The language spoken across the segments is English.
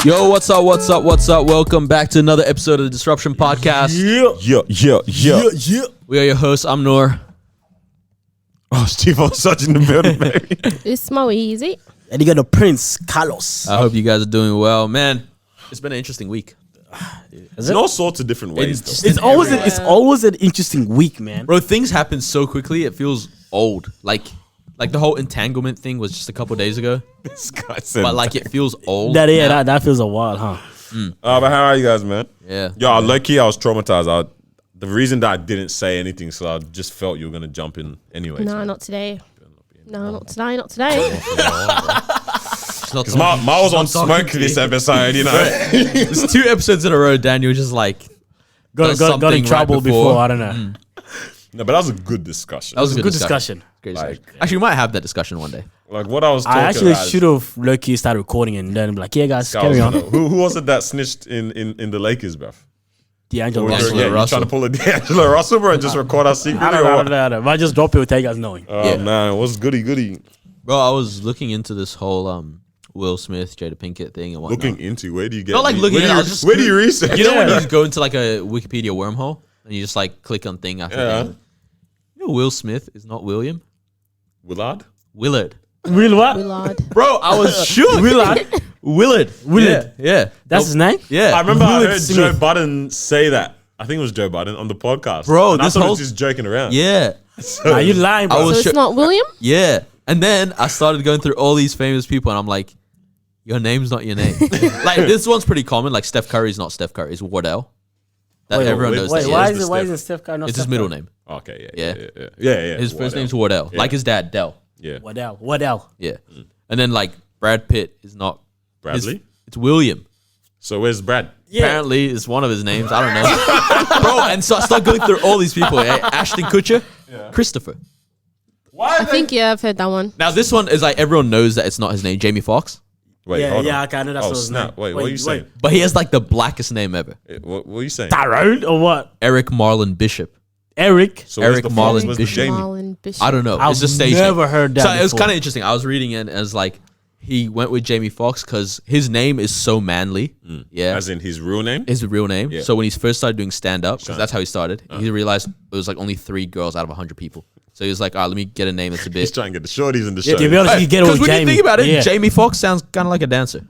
Yo, what's up? Welcome back to another episode of the Disruption Podcast. Yeah. We are your hosts. I'm Noor. Oh, Steve, I was such in the building, baby. It's Mo Easy. And you got the Prince Carlos. I hope you guys are doing well. Man, it's been an interesting week. In all sorts of different ways, though. It's always an interesting week, man. Bro, things happen so quickly, it feels old. Like the whole entanglement thing was just a couple days ago. This guy said, But like it feels old. That feels a while, huh? but how are you guys, man? Yeah. Yo, low-key, I was traumatized. The reason that I didn't say anything, so I just felt you were going to jump in anyway. No, not today. No, not today. Not today. Because Ma was on smoke this episode, you know. There's 2 episodes in a row, Daniel just like Got in trouble right before. I don't know. No, but that was a good discussion. That was a Good discussion. Great Like- discussion. Actually, we might have that discussion one day. Like what I was talking I actually about. should have low-key started recording and then be like, yeah, guys, carry on. Who was it that snitched in the Lakers, bruv? D'Angelo Or Russell. you're Russell. trying to pull a D'Angelo Russell, bro, and just record our secret I video? don't know. If I just drop it without you guys knowing. Oh, Yeah. man, what's goody? Bro, I was looking into this whole Will Smith, Jada Pinkett thing and whatnot. Looking into, where do you get Not like looking where at do it, I you- was just where do you research? You know when you just go into like a Wikipedia wormhole and you just like click on thing after Yeah. thing? You know Will Smith is not William? Willard? Willard. Real what? Willard. Bro, I was shook. Willard. Yeah. That's his name? Yeah. I remember I Willard heard Smith. Joe Budden say that. I think it was Joe Budden on the podcast. Bro, and this I thought whole- he was just joking around. Yeah. Nah, you lying, bro. I So was it's shook. not William? Yeah. And then I started going through all these famous people and I'm like, your name's not your name. Like this one's pretty common. Like Steph Curry's not Steph Curry, it's Wardell. That everyone knows Wait, that. why Yeah. isn't Steph Curry not It's his Steph middle Curry? name. Okay, Yeah. yeah. His first Wardell. name's Wardell. Yeah. Like his dad, Dell. Yeah. What else? Yeah. And then like Brad Pitt is not Bradley? It's William. So where's Brad? Apparently, it's one of his names. I don't know, bro. And so I start going through all these people. Ashton Kutcher, Christopher. Why? I think, yeah, I've heard that one. Now this one is like everyone knows that it's not his name, Jamie Foxx, Wait, Yeah, hold yeah, on. okay, I know that's Oh, what his snap. name. Wait, what are you saying? but he has like the blackest name ever, What are you saying? Tyrone or what? Eric Marlon Bishop. Eric? So where's Eric the Marlon Fox? Where's the Bishop. Jamie? Marlon Bishop. I don't know. I've It's a stage never name. heard that So it was before. kind of interesting. I was reading it as like he went with Jamie Foxx because his name is so manly. Yeah. As in his real name? His real name. Yeah. So when he first started doing stand up, because that's how he started, he realized it was like only 3 girls out of 100 people. So he was like, all right, let me get a name that's a He's bit. trying to get the shorties in the show. Yeah, to be honest, you get Because with when Jamie. you think about it, Yeah. Jamie Foxx sounds kind of like a dancer.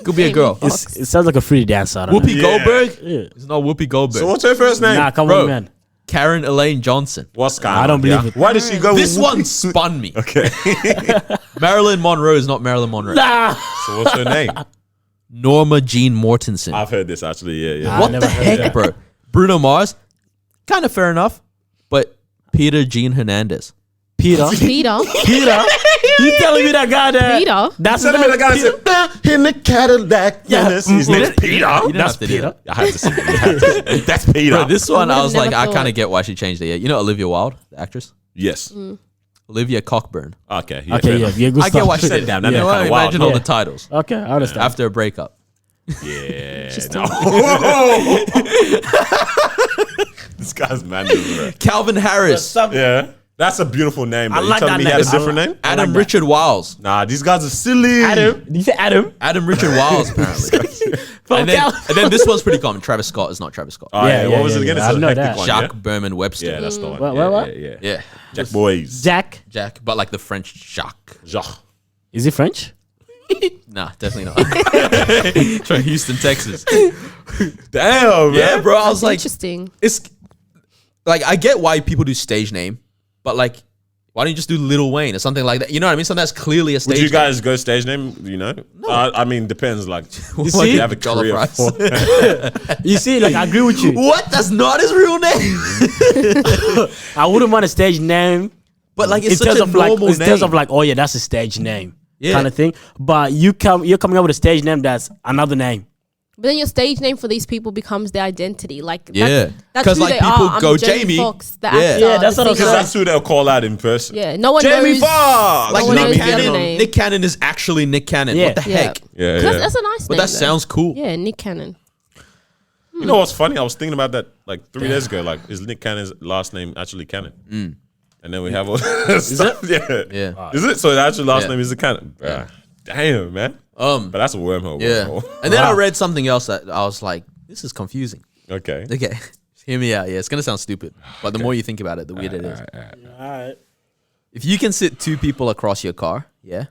Could be a girl. Jamie It sounds like a free dancer. I don't Whoopi Yeah. Goldberg? know. Yeah. It's not Whoopi Goldberg. So what's her first name? Nah, come Bro. on, man. Karen Elaine Johnson. What's going I don't on? believe it. Why did she go This with one spun me. Okay. Marilyn Monroe is not Marilyn Monroe. Nah. So what's her name? Norma Jean Mortensen. I've heard this actually, yeah. I What never the heard heck, that. bro? Bruno Mars? Kind of fair enough. But Peter Jean Hernandez. Peter. Peter. Peter. You telling me that guy there? Peter. That's Instead of me, the guy that said, in the Cadillac. Yeah. His name's Peter. You didn't That's have to do Peter. that. I have to see it. That's Peter. Bro, this one, I would've was like, never I thought. kind of get why she changed it. Yeah. You know Olivia Wilde, the actress? Yes. Olivia Cockburn. Okay. Yeah, Okay, fair yeah, enough. yeah, good I stuff. get why she Sit said down, that. that You know, kinda imagine wild, all yeah. the titles Okay, I understand. after a breakup. Yeah. Just No. This guy's man, bro. Calvin Harris. Yeah. That's a beautiful name. I But like you telling that me he had a name. different name? Adam like that. Richard Wiles. Nah, these guys are silly. Adam. Did you say Adam? Adam Richard Wiles, apparently. and then this one's pretty common. Travis Scott is not Travis Scott. Oh, yeah, Yeah, what was yeah, it again? yeah. It's I a know hectic that. one, Jack yeah? Berman Webster. Yeah, that's the one. What? Yeah. Yeah. Jack Boys. Jack. Jack, but like the French Jacques. Jacques. Is he French? Nah, definitely not. From Houston, Texas. Damn, man. Yeah, bro. I was like, Interesting. it's like I get why people do stage name, but like, why don't you just do Lil Wayne or something like that? You know what I mean? Something that's clearly a stage. Would you guys go stage name? You know, I mean, depends. Like, you see? you have a Dollar career price. for. You see, like I agree with you. What? That's not his real name. I wouldn't want a stage name. But like, it's in such terms a of like, normal in terms name. of like, oh yeah, that's a stage name, Yeah. kind of thing. But you're coming up with a stage name that's another name. But then your stage name for these people becomes their identity. Like, Yeah. that's 'Cause, who like, they people are. I'm go, Jamie Jamie. Foxx, the Yeah. actor. Yeah, that's the what I'm Because singer. that's who they'll call out in person. Yeah, no one Jamie knows. Foxx. like one Nick knows the other Cannon. name. Nick Cannon is actually Nick Cannon. Yeah. What the Yeah. heck? Yeah, That's, yeah. that's a nice But name. that sounds cool. Yeah, Nick Cannon. You know what's funny? I was thinking about that like 3 days ago. Like, is Nick Cannon's last name actually Cannon? And then we have all stuff. Yeah. Yeah. Is it? So the actual last Yeah. name is the Cannon. Yeah. Damn, man. But that's a wormhole. Yeah. wormhole. And then I read something else that I was like, this is confusing. Okay. Okay. Hear me out. Yeah, it's gonna sound stupid, but the more you think about it, the weirder it is. All right. If you can sit 2 people across your car, yeah,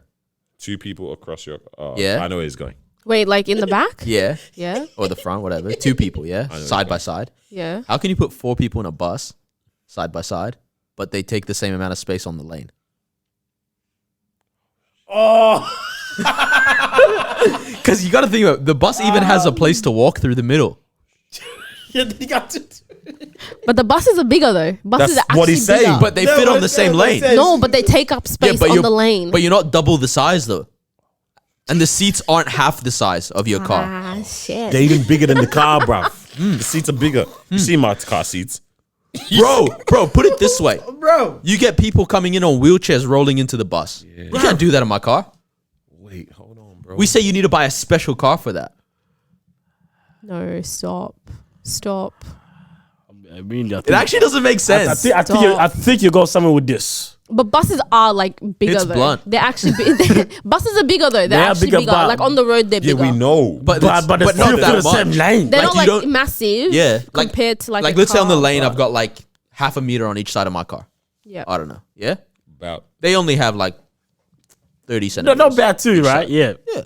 2 people across your. Yeah. I know where he's going. Wait, like in the back? yeah, Yeah. or the front, whatever. 2 people, yeah, side by side. Yeah. How can you put 4 people in a bus, side by side, but they take the same amount of space on the lane? Oh, Because you got to think about the bus even has a place to walk through the middle. yeah, you got to. But the buses are bigger though. Buses That's are actually what he's saying, bigger. But they fit on the same lane. no, but they take up space on the lane. But you're not double the size though, and the seats aren't half the size of your car. Ah, shit. They're even bigger than the car, bruv. The seats are bigger. You see my car seats? Bro, put it this way. Bro. You get people coming in on wheelchairs rolling into the bus. You can't do that in my car. Wait, hold on, bro. We say you need to buy a special car for that. No, stop. I mean, It actually doesn't make sense. I think you go somewhere with this. But buses are like bigger It's though. blunt. They're actually buses are bigger though. They're They are actually bigger, bigger. but- Like on the road, they're Yeah, bigger. we know. but But but it's not still that the same much. lane. They're like not you like don't- massive. Yeah, compared to like a let's say on the car. lane, I've got like half a meter on each side of my car. Yeah. I don't know. Yeah, About they only have like 30 No, centimeters. not bad too, right? Yeah. Yeah.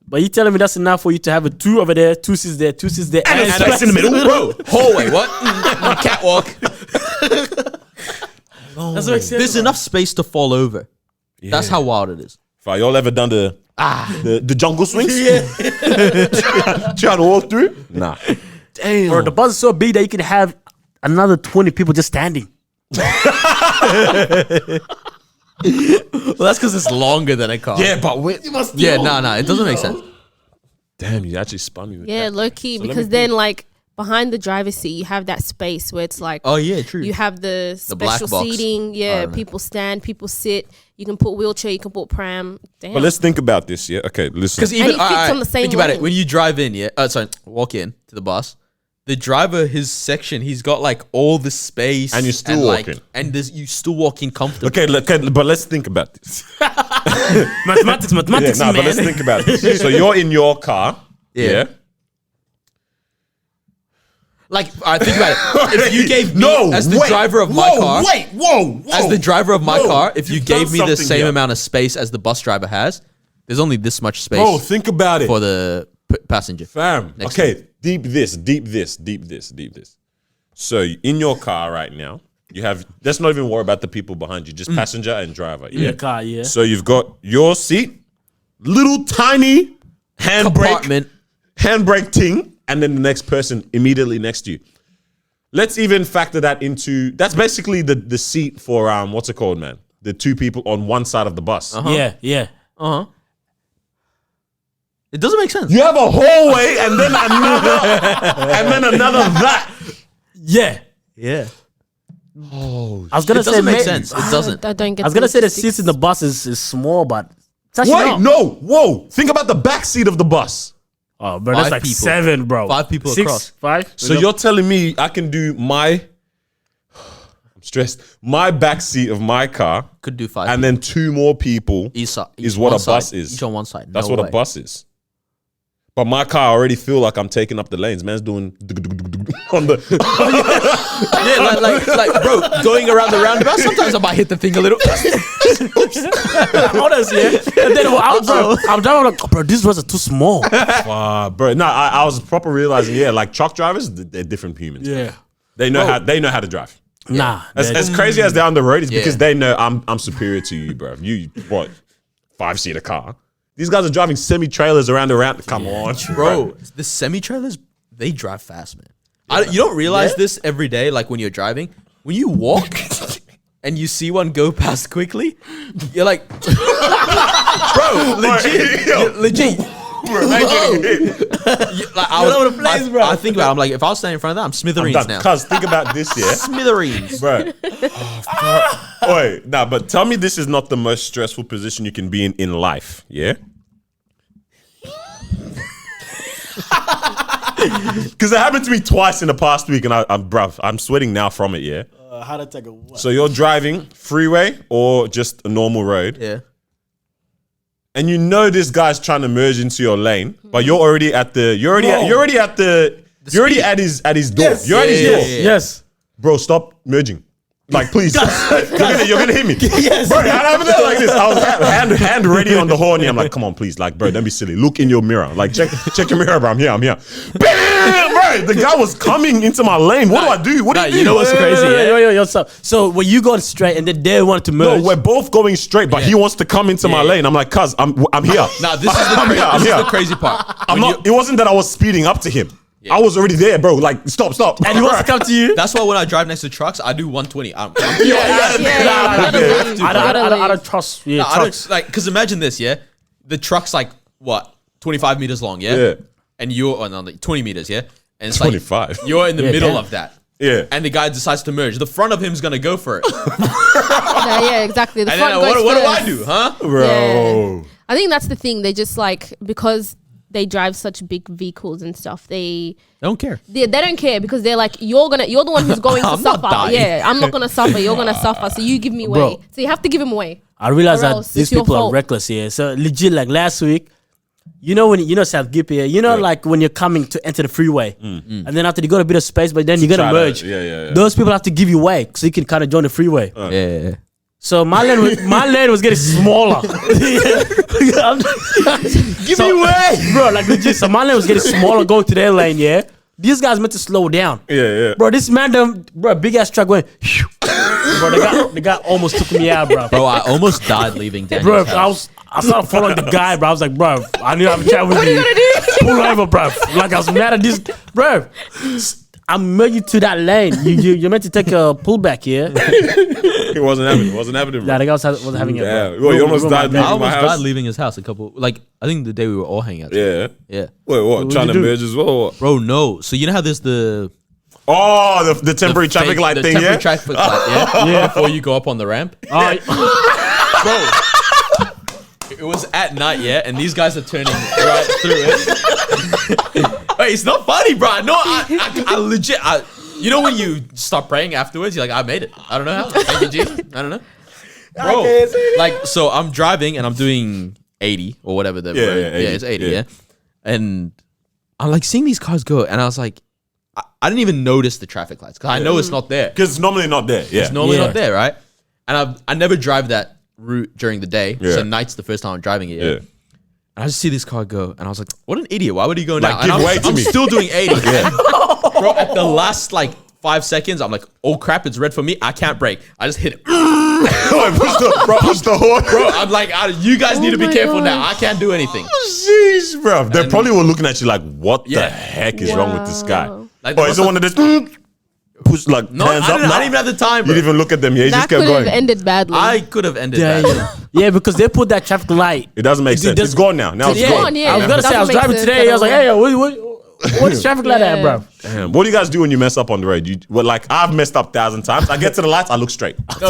But you telling me that's enough for you to have a 2 over there, 2 seats there, 2 seats there, And space in the middle, bro. Hallway, what? Catwalk. That's what makes sense. There's enough space to fall over. That's how wild it is. If y'all ever done the jungle swings? Yeah. Trying to walk through? Nah. Damn. Bro, the bus is so big that you can have another 20 people just standing. Well, that's because it's longer than a car. but wait. You must Yeah, no, it doesn't make sense. Damn, you actually spun me with Yeah, that. low key. So let Because me then think. like behind the driver's seat, you have that space where it's like Oh yeah, true. you have the black special box. seating. I Yeah, don't know. people stand, people sit. You can put wheelchair, you can put pram. Damn. But let's think about this, yeah? Okay, listen. Because even it fits on the same think about it. lane. When you drive in, walk in to the bus. The driver, his section, he's got like all the space, And you're still like, walking. and you still walking comfortably. Okay, but let's think about this. Mathematics, Yeah, man. but let's think about this. So you're in your car, yeah? Like, I think about it. If you gave me as the driver of my car, whoa. as the driver of my Whoa. car, if you You've gave done me the something same here. amount of space as the bus driver has, there's only this much space Bro, think about it. for the passenger. Fam. Next Okay, deep this. So in your car right now, you have, let's not even worry about the people behind you, just passenger and driver. In the car, yeah. So you've got your seat, little tiny Compartment. handbrake thing, and then the next person immediately next to you. Let's even factor that into, that's basically the seat for, what's it called, man? The 2 people on one side of the bus. Yeah. It doesn't make sense. You have a hallway and then another that. Yeah. Yeah. I was gonna It say doesn't make ma- sense. It doesn't. I don't get. I was gonna say the logistics. seats in the bus is small, but it's actually Wait, not. no, whoa. Think about the back seat of the bus. Oh, bro, that's 5 like people. 7, bro. 5 people 6, across. 5. So you're telling me I can do I'm stressed. My back seat of my car, Could do 5 and then 2 more people each side, is each what one a bus side, is. Each on one side. That's No what way. a bus is. But my car, I already feel like I'm taking up the lanes. Man's doing on the. Yeah, like, bro, going around the roundabout. Sometimes I might hit the thing a little. honest, yeah. And then I'm driving, I'm like, oh, bro, these roads are too small. Bro, no, I was proper realizing, yeah, like truck drivers, they're different humans. Yeah. They know how to drive. Nah. As crazy as they're on the road, it's Yeah. because they know I'm superior to you, bro. You what? 5-seater car. These guys are driving semi-trailers around. Come on, Bro, the semi-trailers, they drive fast, man. You don't realize this every day, like when you're driving. When you walk and you see one go past quickly, you're like, bro, legit. I think about it, I'm like, if I was standing in front of that, I'm smithereens now. Cuz think about this, yeah, Smithereens. bro. Wait, nah, but tell me this is not the most stressful position you can be in life, yeah? Because it happened to me twice in the past week, and I'm sweating now from it, yeah? How to take a what? So you're driving freeway or just a normal road, Yeah. and you know this guy's trying to merge into your lane, but you're already at his door. You're at his door. You're at his door. Yes. Bro, stop merging. Like, please. you're gonna hit me. Yes. Bro, I have it like this. I was hand ready on the horn. I'm like, come on, please. Like, bro, don't be silly. Look in your mirror. Like, check your mirror, bro. I'm here. Bam! Bro, the guy was coming into my lane. What do? What do you do? You know what's crazy? Yo, so were you going straight and then they wanted to merge? No, we're both going straight, but he wants to come into my lane. I'm like, cuz, I'm here. Now this is the crazy part. It wasn't that I was speeding up to him. I was already there, bro. Like, stop. And he wants to come to you? That's why when I drive next to trucks, I do 120. I don't trust trucks. like, because imagine this, yeah? The truck's like, what, 25 meters long, yeah? Yeah. And you're on like 20 meters, yeah? And it's 25. like, you're in the middle damn. of that. Yeah. And the guy decides to merge. The front of him's going to go for it. Yeah, exactly. The And front then goes what do first. I do, huh? Bro. Yeah. I think that's the thing. They just like, because they drive such big vehicles and stuff, I don't care. they don't care because they're like, you're the one who's going to I'm not suffer. dying. Yeah, I'm not gonna suffer. You're gonna suffer. So you give me Bro. way. So you have to give him away. I realize Or that else these it's your people are fault. reckless here. So legit, like last week, South Gip here, like when you're coming to enter the freeway, and then after you got a bit of space, but then you're gonna try merge. to- yeah. Those people have to give you way so you can kind of join the freeway. Yeah. So my lane was getting smaller. Give me way, bro. Like legit, so my lane was getting smaller going to their lane. Yeah, these guys meant to slow down. Yeah. Bro, this man, big ass truck went. Bro, the guy almost took me out, bro. Bro, I almost died leaving Bro, Daniel's house. I started following the guy, bro. I was like, bro, I need to have a chat with you. What are you gonna do? Pull over, bro. Like I was mad at this, bro. I'm merging to that lane. You're meant to take a pullback here. It wasn't happening, bro. Nah, the guy wasn't having it. Yeah. Bro. Well, you almost died I leaving my almost house. died leaving his house a couple, like, I think the day we were all hanging out. Yeah. Yeah. Wait, what? Trying you to do? merge as well? Or what? Bro, no. So you know how there's the Oh, the temporary traffic fake- light the thing, temporary yeah? traffic light, yeah? Before you go up on the ramp. Oh, Bro, it was at night, yeah? And these guys are turning right through it. Wait, it's not funny, bro. No, I legit, you know when you stop praying afterwards, you're like, I made it. I don't know how. Thank you, Jesus. I don't know. Bro, like, so I'm driving and I'm doing 80 or whatever the road. 80, it's 80, yeah. yeah. And I'm like seeing these cars go, and I was like, I didn't even notice the traffic lights because I know it's not there. Because it's normally not there. Yeah. It's normally Yeah. not there, right? And I never drive that route during the day. Yeah. So night's the first time I'm driving it. Yeah. And I just see this car go, and I was like, "What an idiot! Why would he go now?" Like, And give way to I'm me. still doing 80. Bro, at the last like 5 seconds, I'm like, "Oh crap! It's red for me. I can't brake." I just hit it. Push the horn. Bro, I'm like, you guys need to be my careful God. now. I can't do anything. Jeez, bro. They probably were looking at you like, what the Yeah. heck is wrong with this guy? Wow. Like, Or is it one of this push like No, hands I up? didn't now? even have the time, You bro. didn't even look at them. Yeah, you That just kept could have going. ended badly. I could have ended yeah, that. yeah, because they put that traffic light. It doesn't make sense. does- It's gone now. Now it's It's gone. gone, yeah. I was gonna say, I was Doesn't make driving sense today. at I was like, all. hey, what's traffic light at, bro? Damn. What do you guys do when you mess up on the road? I've messed up 1,000 times. I get to the lights, I look straight. No.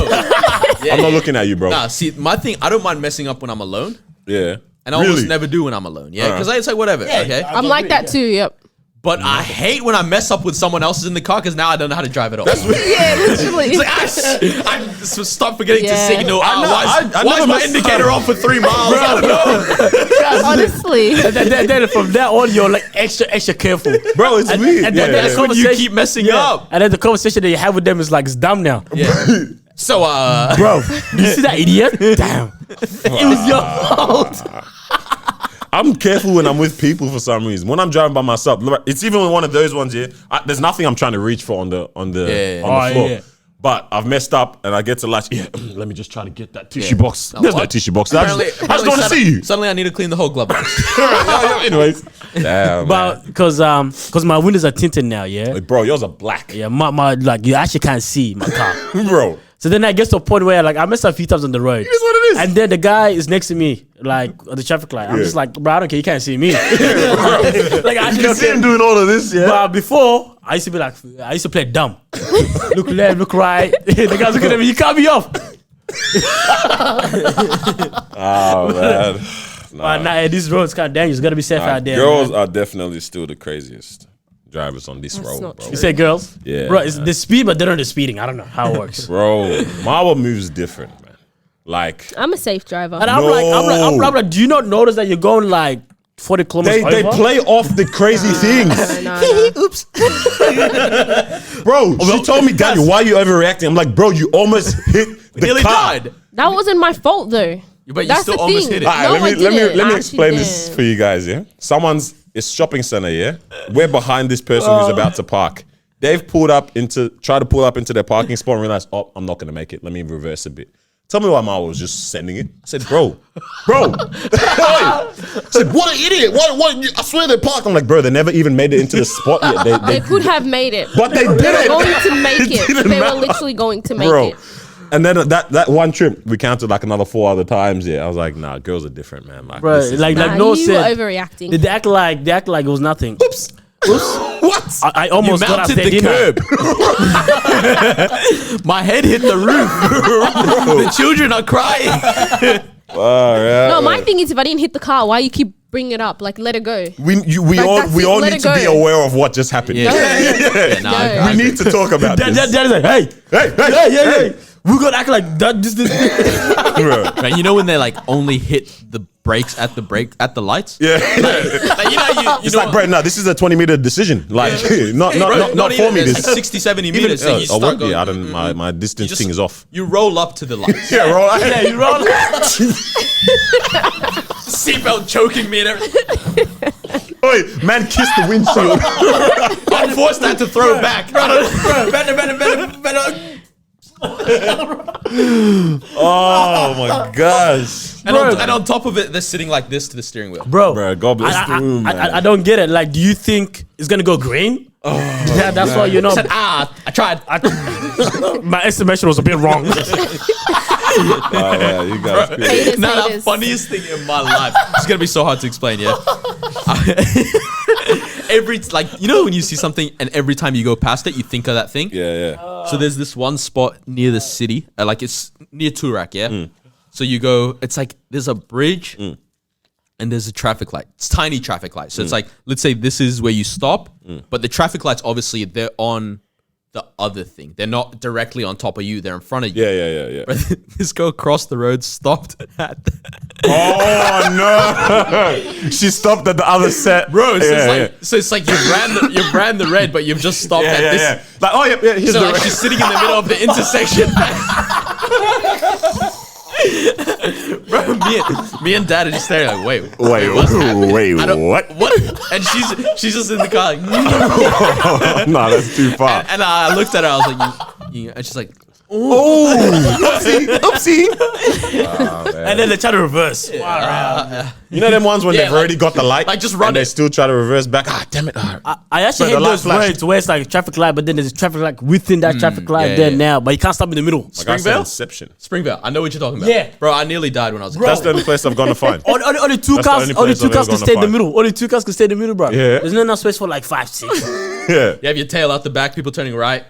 Yeah, I'm not looking at you, bro. Nah, see, my thing, I don't mind messing up when I'm alone. Yeah. And I almost never do when I'm alone. Yeah, because it's like whatever. Okay. I'm like that too. Yep. But I hate when I mess up with someone else's in the car because now I don't know how to drive it off. Yeah, literally. It's like, I just stop forgetting to Yeah. signal. I know, I Why is never my mess indicator off for 3 miles? I don't know. Honestly. Then from that on, you're like extra careful. Bro, it's weird. and Yeah, then yeah, That's yeah. when you keep messing up. And then the conversation that you have with them is like, it's dumb now. Yeah. So, Bro, do you see that idiot? Damn. It was your fault. I'm careful when I'm with people for some reason. When I'm driving by myself, it's even one of those ones here. There's nothing I'm trying to reach for on the Yeah. the floor. Yeah. But I've messed up and I get to latch. Yeah, let me just try to get that tissue box. There's no what? tissue box. I just want to suddenly- see you. Suddenly I need to clean the whole glove box. Anyways, damn, But because my windows are tinted now, yeah. man. Bro, yours are black, Yeah, my like you actually can't see my car. bro. So then I get to a point where like I messed up a few times on the road. It is what it is. And then the guy is next to me, like on the traffic light. I'm Yeah. just like, bro, I don't care, you can't see me. like I actually You don't see care. him doing all of this, yeah. But before, I used to play dumb. Look left, look right. The guy's looking at me, you cut me off. Oh man, But nah, this road's kind of dangerous. You gotta be safe out there. girls man. are definitely still the craziest drivers on this road, not bro. true. You say girls? Yeah, Bro, it's man. the speed, but they're not the speeding. I don't know how it works. Bro, Marwa moves different, man. Like I'm a safe driver. And I'm like, do you not notice that you're going like 40 kilometers they over? play off the crazy things. Oops. Bro, she told me, Daniel, why are you overreacting? I'm like, bro, you almost hit the Nearly car. died. That wasn't my fault though. But you That's still the almost thing. hit it. All right, No, I let me didn't. explain I this actually for you guys. Yeah, it's shopping center. Yeah, we're behind this person who's about to park. They've tried to pull up into their parking spot and realized, oh, I'm not gonna make it. Let me reverse a bit. Tell me why Mara was just sending it. I said, bro. I said, what an idiot. What? I swear they parked. I'm like, bro, they never even made it into the spot yet. They could have made it. But they They were didn't. going to make It it. didn't They matter. were literally going to make Bro. it. And then that one trip, we counted like another 4 other times. Yeah, I was like, nah, girls are different, man. Like, Bro, this is like Nah, no you said. were overreacting. They act like it was nothing. Oops. What? I You almost got out mounted there, the didn't curb. My head hit the roof. The children are crying. No, my thing is if I didn't hit the car, why you keep bringing it up? Like, let it go. We Like, all that's it, all let need it to be go. aware of what just happened. Yeah. Yeah, nah, no. I We need to talk about Dad, this. Dad's like, hey, we're gonna act like that. This. Bro. Right, you know when they like only hit the brakes at the lights? Yeah. Like, you know, It's like, bro, no, this is a 20-meter decision. Like, not not 4 even, meters. it's like 60, 70 meters. So you I start won't going, be. I don't. My distance thing is off. You roll up to the lights. Yeah, roll. Yeah, you roll. Seatbelt choking me and everything. Oi, man, kiss the windshield. I'm forced to throw it back. Better. Oh my gosh, And on top of it, they're sitting like this to the steering wheel. bro. God bless the room, man. I don't get it. Like, do you think it's gonna go green? Oh, yeah, that's why you know. I tried. My estimation was a bit wrong. Oh, yeah, you guys. Cool. Haters, No, the haters. funniest thing in my life. It's gonna be so hard to explain, yeah. Like, you know when you see something and every time you go past it, you think of that thing. Yeah. So there's this one spot near the city, like it's near Turak, yeah. So you go, it's like there's a bridge and there's a traffic light. It's tiny traffic light. So it's like, let's say this is where you stop, but the traffic lights obviously they're on the other thing. They're not directly on top of you. They're in front of you. Yeah. But this girl crossed the road, stopped at Oh no! She stopped at the other set, bro. So, Yeah, it's like you ran the red, but you've just stopped at this. yeah. Like, oh yeah. Here's So the like red. she's sitting in the middle of the intersection. Bro, me and dad are just staring like, wait, Wait, I don't- what? What? And she's just in the car like, No, that's too far. and I looked at her. I was like, and she's like, Oopsie. And then they try to reverse. You know them ones when Yeah, they've like- already got the light, like, just run and they it. still try to reverse back. Ah, damn it! I actually But the hate light those flashed. roads where it's like a traffic light, but then there's a traffic light within that traffic light yeah, there yeah. now, but you can't stop in the middle. Like I said, Springvale? Inception. Springvale. I know what you're talking about. Yeah. Bro, I nearly died when I was a kid. That's the only place I've gone to find. Only two That's the cars. only Only place two I've cars ever can gone stay in to the find. middle. Only two cars can stay in the middle, bro. Yeah. There's not enough space for like 5, 6. Yeah. You have your tail out the back, people turning right.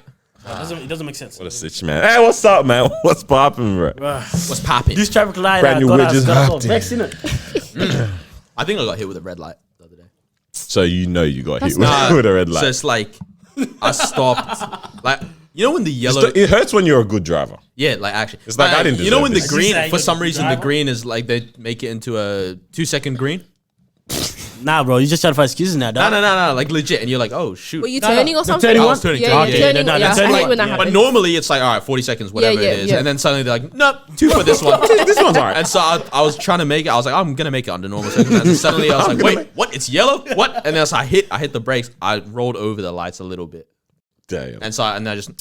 It doesn't make sense. What a stitch, man. Hey, what's up, man? What's poppin', bro? What's popping? This traffic light Brand new got us wedges hopped in. vexed, innit? I think I got hit with a red light the other day. So you know you got hit Nah, with a red So light. it's like I stopped. Like, you know when the yellow. It hurts when you're a good driver. Yeah, like actually. It's like I didn't You know deserve when the this. green, Saying for you're some the reason, the driver? green is like they make it into a 2-second green. Nah, bro, you just trying to find excuses now, dog. No, like legit. And you're like, oh, shoot. Were you No, no, turning or the something? turning I one? was turning. Yeah, turning. you're turning. no, Yeah, the turning I hate one. when that But happens. normally it's like, all right, 40 seconds, whatever yeah, it is. yeah. And then suddenly they're like, nope, 2 for this one. This one's alright. And so I was trying to make it. I was like, I'm gonna make it under normal circumstances. And suddenly I was like, wait, what? It's yellow? What? And then so I hit the brakes. I rolled over the lights a little bit, Damn. and I just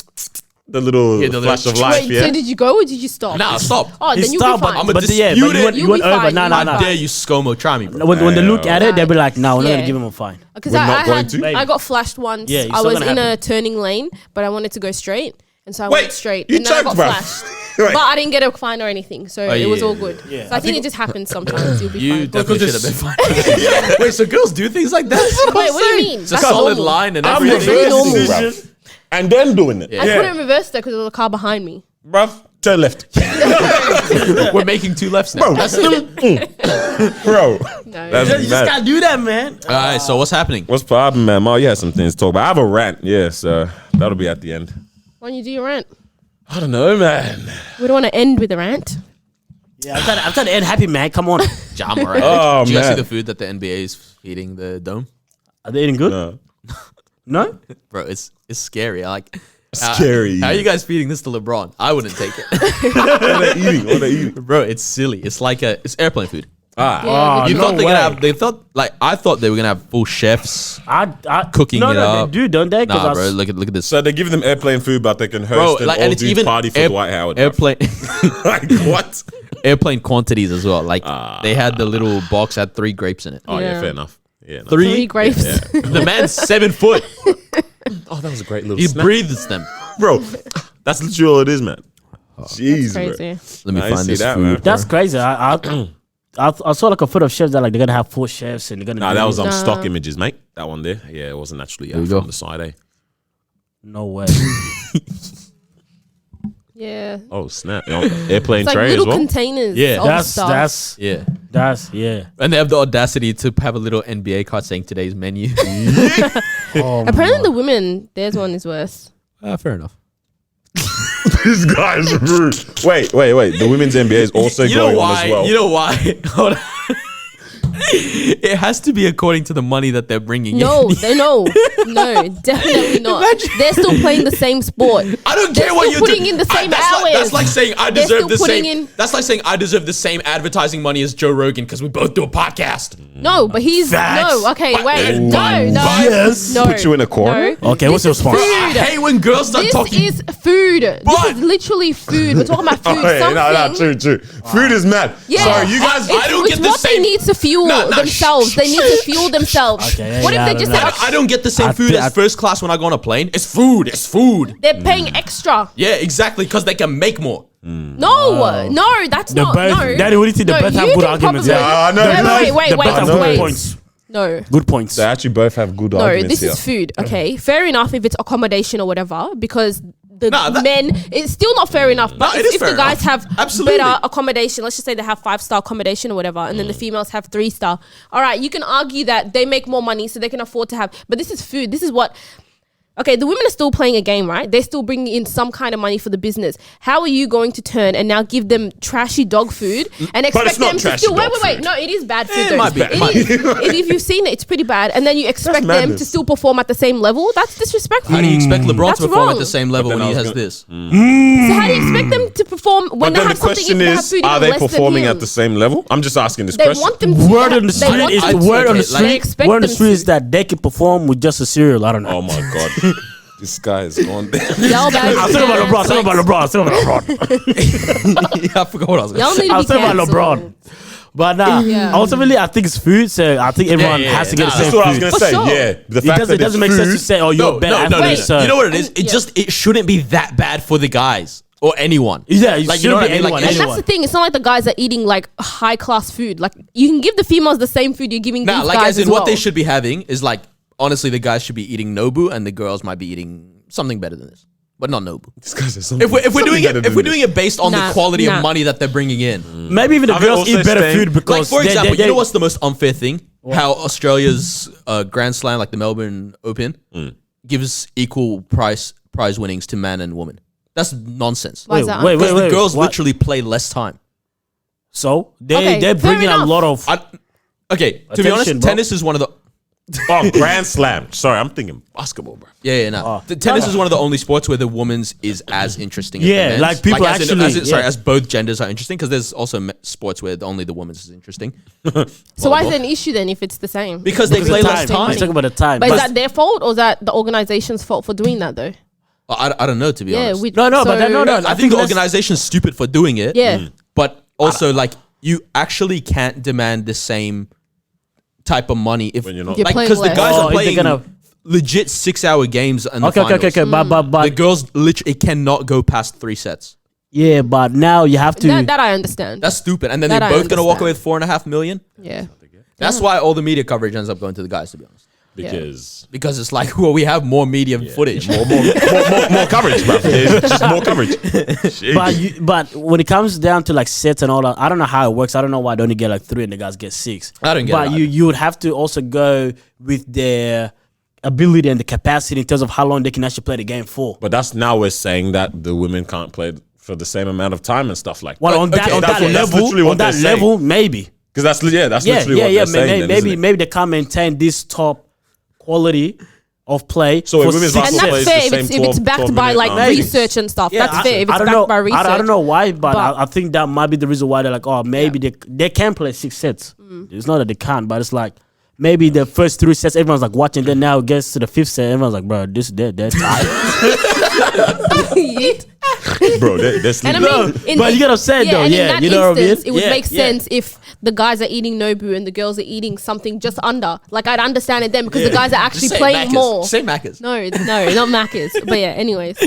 The little Yeah, the flash little- of life, Wait, yeah. so did you go or did you stop? nah, stop. Oh, He then you'll be stopped, fine. I'm a but yeah, but disputed- you went You'll be over. fine, Nah, you'll nah, be nah. How fine. dare you ScoMo try me, bro? When they look at it, they'll be like, "No, we're not Yeah. gonna give him a fine." Because We're not going to? I got flashed once. Yeah, it's I still was gonna in a happen. turning lane, but I wanted to go straight, and so I Wait, went straight, you and then I got choked, bruv. flashed. Right. But I didn't get a fine or anything, so it was yeah, all yeah, good. yeah. So I think it just happens sometimes. You'll be You fine. definitely should have been fine. Wait, so girls do things like that? Wait, what do you mean? It's a solid line and I'm everything. very normal. reversing, bruv. And then doing it. Yeah. I couldn't reverse that because there was a car behind me. Bruv, turn left. We're making 2 lefts now. Bro, That's it. bro. No. That's You just mad. can't do that, man. All right, so what's happening? What's poppin', man? Ma, you had some things to talk about. I have a rant, yeah, so that'll be at the end. Why don't you do your rant? I don't know, man. We don't want to end with a rant. Yeah, I'm trying to end happy, man. Come on. Jam, right? Oh, Did you guys see man. the food that the NBA is feeding the dome? Are they eating good? No? Bro, it's scary. I like Scary. How are you guys feeding this to LeBron? I wouldn't take it. What are they eating? What are they eating? Bro, it's silly. It's like it's airplane food. Ah. Oh, You no thought they're way. gonna have? They thought I thought they were gonna have full chefs. Cooking no, it no, up. they do, don't they? 'Cause Nah, I bro. s- Look at this. So they're giving them airplane food, but they can host Bro, an like, and all it's dudes even party for Dwight Howard. bruv. airplane Like what? airplane quantities as well. Like they had the little box had 3 grapes in it. Oh yeah, Yeah. fair enough. Yeah. No. 3 grapes. The man's 7 foot. Oh, that was a great little He snack. breathes them. Bro, that's literally all it is, man. Jeez, That's bro. crazy. Let me I didn't find see this that, food. man. That's crazy. I saw like a photo of chefs that like they're gonna have 4 chefs and they're gonna. Nah, do that was this. stock images, mate. That one there. Yeah, it wasn't actually we from go. the side, eh? No way. Yeah. Oh, snap. Airplane It's like tray as little well. containers. Yeah. of that's stuff. Yeah. yeah. And they have the audacity to have a little NBA card saying today's menu. Oh, Apparently, the women, theirs one is worse. Fair enough. This guy's rude. Wait. The women's NBA is also You know going why? on as well. You know why? Hold on. It has to be according to the money that they're bringing No, in. no, definitely not. They're still playing the same sport. I don't They're care what still you're putting doing. in the same that's hours. that's like saying I They're deserve still the putting same. in- That's like saying I deserve the same advertising money as Joe Rogan because we both do a podcast. No, but he's Facts. no. Okay, But- wait, no, but- no, yes. no. Put you in a corner? No. Okay, what's your response? I hate when girls start This talking. is food. This But- is literally food. We're talking about food. Oh, yeah, Something. true. Food is mad. Yeah. Sorry, you guys. It's, I don't it's get the what same- they need to fuel No, themselves. They need to fuel themselves. Okay, what yeah, if I they just don't said, know. I don't get the same I food thi- as I- first class when I go on a plane. It's food. It's food. they're paying extra? Yeah, exactly. Because they can make more. No, no, that's The not. both- no, Daddy, what do you think? The no, both have you good can arguments, probably- yeah. I know. Wait, The both have good wait. points. No. Good points. They actually both have good No, arguments this here. is food. Okay, fair enough if it's accommodation or whatever, because the Nah, that- men, it's still not fair enough. But it is if the fair guys enough. have Absolutely. better accommodation, let's just say they have 5-star accommodation or whatever, and then the females have 3-star. All right, you can argue that they make more money, so they can afford to have. But this is food. This is what. Okay, the women are still playing a game, right? They're still bringing in some kind of money for the business. How are you going to turn and now give them trashy dog food and expect it's not them to trashy still dog wait? food. No, it is bad food. It though. might be. It might It is. If you've seen it, it's pretty bad. And then you expect them madness. to still perform at the same level. That's disrespectful. How do you expect LeBron That's to perform wrong. at the same level But when then he I was has gonna- this? So how do you expect them to perform when But they then the have something? question They have is, food are even they less than performing him? at the same level? I'm just asking this They question. want them to. Word on the they street want is them the to. word on the okay, like- They street. expect Word on the them street to. is that they can perform with just a cereal. I don't know. Oh my god, this guy is gone there. Y'all bad. I'm talking about LeBron. Talking about LeBron. Talking about LeBron. Yeah, I forgot what I was going Y'all to say. need to I'm be talking about cancelled. LeBron. But nah, Yeah. ultimately, I think it's food. So I think everyone yeah, has to get nah, the same That's what I was food. gonna For say. sure. Yeah, the It fact doesn't, that doesn't make it's sense to food- say, oh, you're a better No. athlete. so- You know what it is? It Yeah. just it shouldn't be that bad for the guys or anyone. Yeah, you Like, shouldn't you know what be I mean? Like, anyone. and And that's the thing. It's not like the guys are eating like high class food. Like you can give the females the same food you're giving Nah, these like guys as in as what well. they should be having is like honestly, the guys should be eating Nobu and the girls might be eating something better than this, but not Nobu. This guy's If we're doing it based on Nah, the quality nah. of money that they're bringing in. Maybe even the Are they girls also eat better staying- food Like because for example, they, you know what's the most unfair thing? How Australia's Grand Slam, like the Melbourne Open, gives equal prize winnings to man and woman. That's nonsense. Why is that Wait, Because wait, the girls what? literally play less time. So Okay, they're fair bringing a enough. lot of. Okay, to be Attention, honest, bro. tennis is one of the Oh, Grand Slam. Sorry, I'm thinking basketball, bro. no. The tennis is one of the only sports where the women's is as interesting. As Yeah, the men's. like people as in- actually- as in- sorry, yeah. as both genders are interesting because there's also sports where only the women's is interesting. So why is it an issue then if it's the same? Because they Because play of less time. time. Let's talk about the time. But is But- that their fault or is that the organization's fault for doing that though? I don't know, to be honest. No, but then- no, I think the that's- organization's stupid for doing it. Yeah. But also, like, you actually can't demand the same type of money if When you're not- You're like playing because the less. guys Oh, are if they're playing gonna- legit 6-hour games in the Okay, finals. okay. Mm. But The girls literally cannot go past 3 sets. yeah, but now you have to. That I understand. That's stupid. And then That they're I both gonna walk understand. away with $4.5 million. yeah. That's why all the media coverage ends up going to the guys, to be honest. Because It's like, well, we have more media footage. more coverage, bro. It's just more coverage. But when it comes down to like sets and all that, I don't know how it works. I don't know why they only get like 3 and the guys get 6. I don't get But it you either. you would have to also go with their ability and the capacity in terms of how long they can actually play the game for. But that's now we're saying that the women can't play for the same amount of time and stuff like Well, that. on that, okay, on that's that what- that's level, literally what on that they're saying. level, maybe. Because that's literally what they're saying. then, isn't it? Maybe they can't maintain this top quality of play. So for women's 6 And basketball that's plays fair the if same it's 12 backed by like minute, research and stuff. Yeah, That's fair if it's I don't backed know. by research. I don't know why, but But- I think that might be the reason why they're like, oh, maybe they can play 6 sets. It's not that they can't, but it's like maybe the first 3 sets everyone's like watching. Then now it gets to the 5th set, everyone's like, bro, they're tired. Bro, they're And sleeping. I mean, in, but you get what I'm saying, though. and Yeah, in that you know what I instance, mean? it would Yeah, make yeah. sense if the guys are eating Nobu and the girls are eating something just under. Like I'd understand it then because the guys are actually playing more. Say Macca's. No, not Macca's. But yeah, anyways,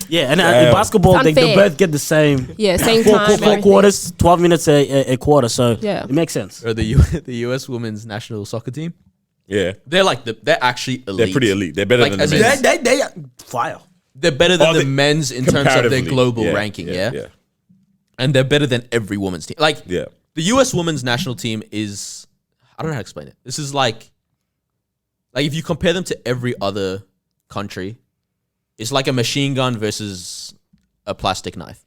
Yeah, and in basketball, It's they unfair. both get the same. yeah, same Four, time. four everything. quarters, 12 minutes a quarter. So Yeah. it makes sense. Or the US women's national soccer team. Yeah. They're like they're actually elite. They're pretty elite. They're better Like, than the as in- men's. They fire. They're better than Oh, the they- men's in terms of their Comparatively. global Yeah, ranking. Yeah? Yeah. And they're better than every women's team. Like Yeah. the US women's national team is, I don't know how to explain it. This is like if you compare them to every other country, it's like a machine gun versus a plastic knife.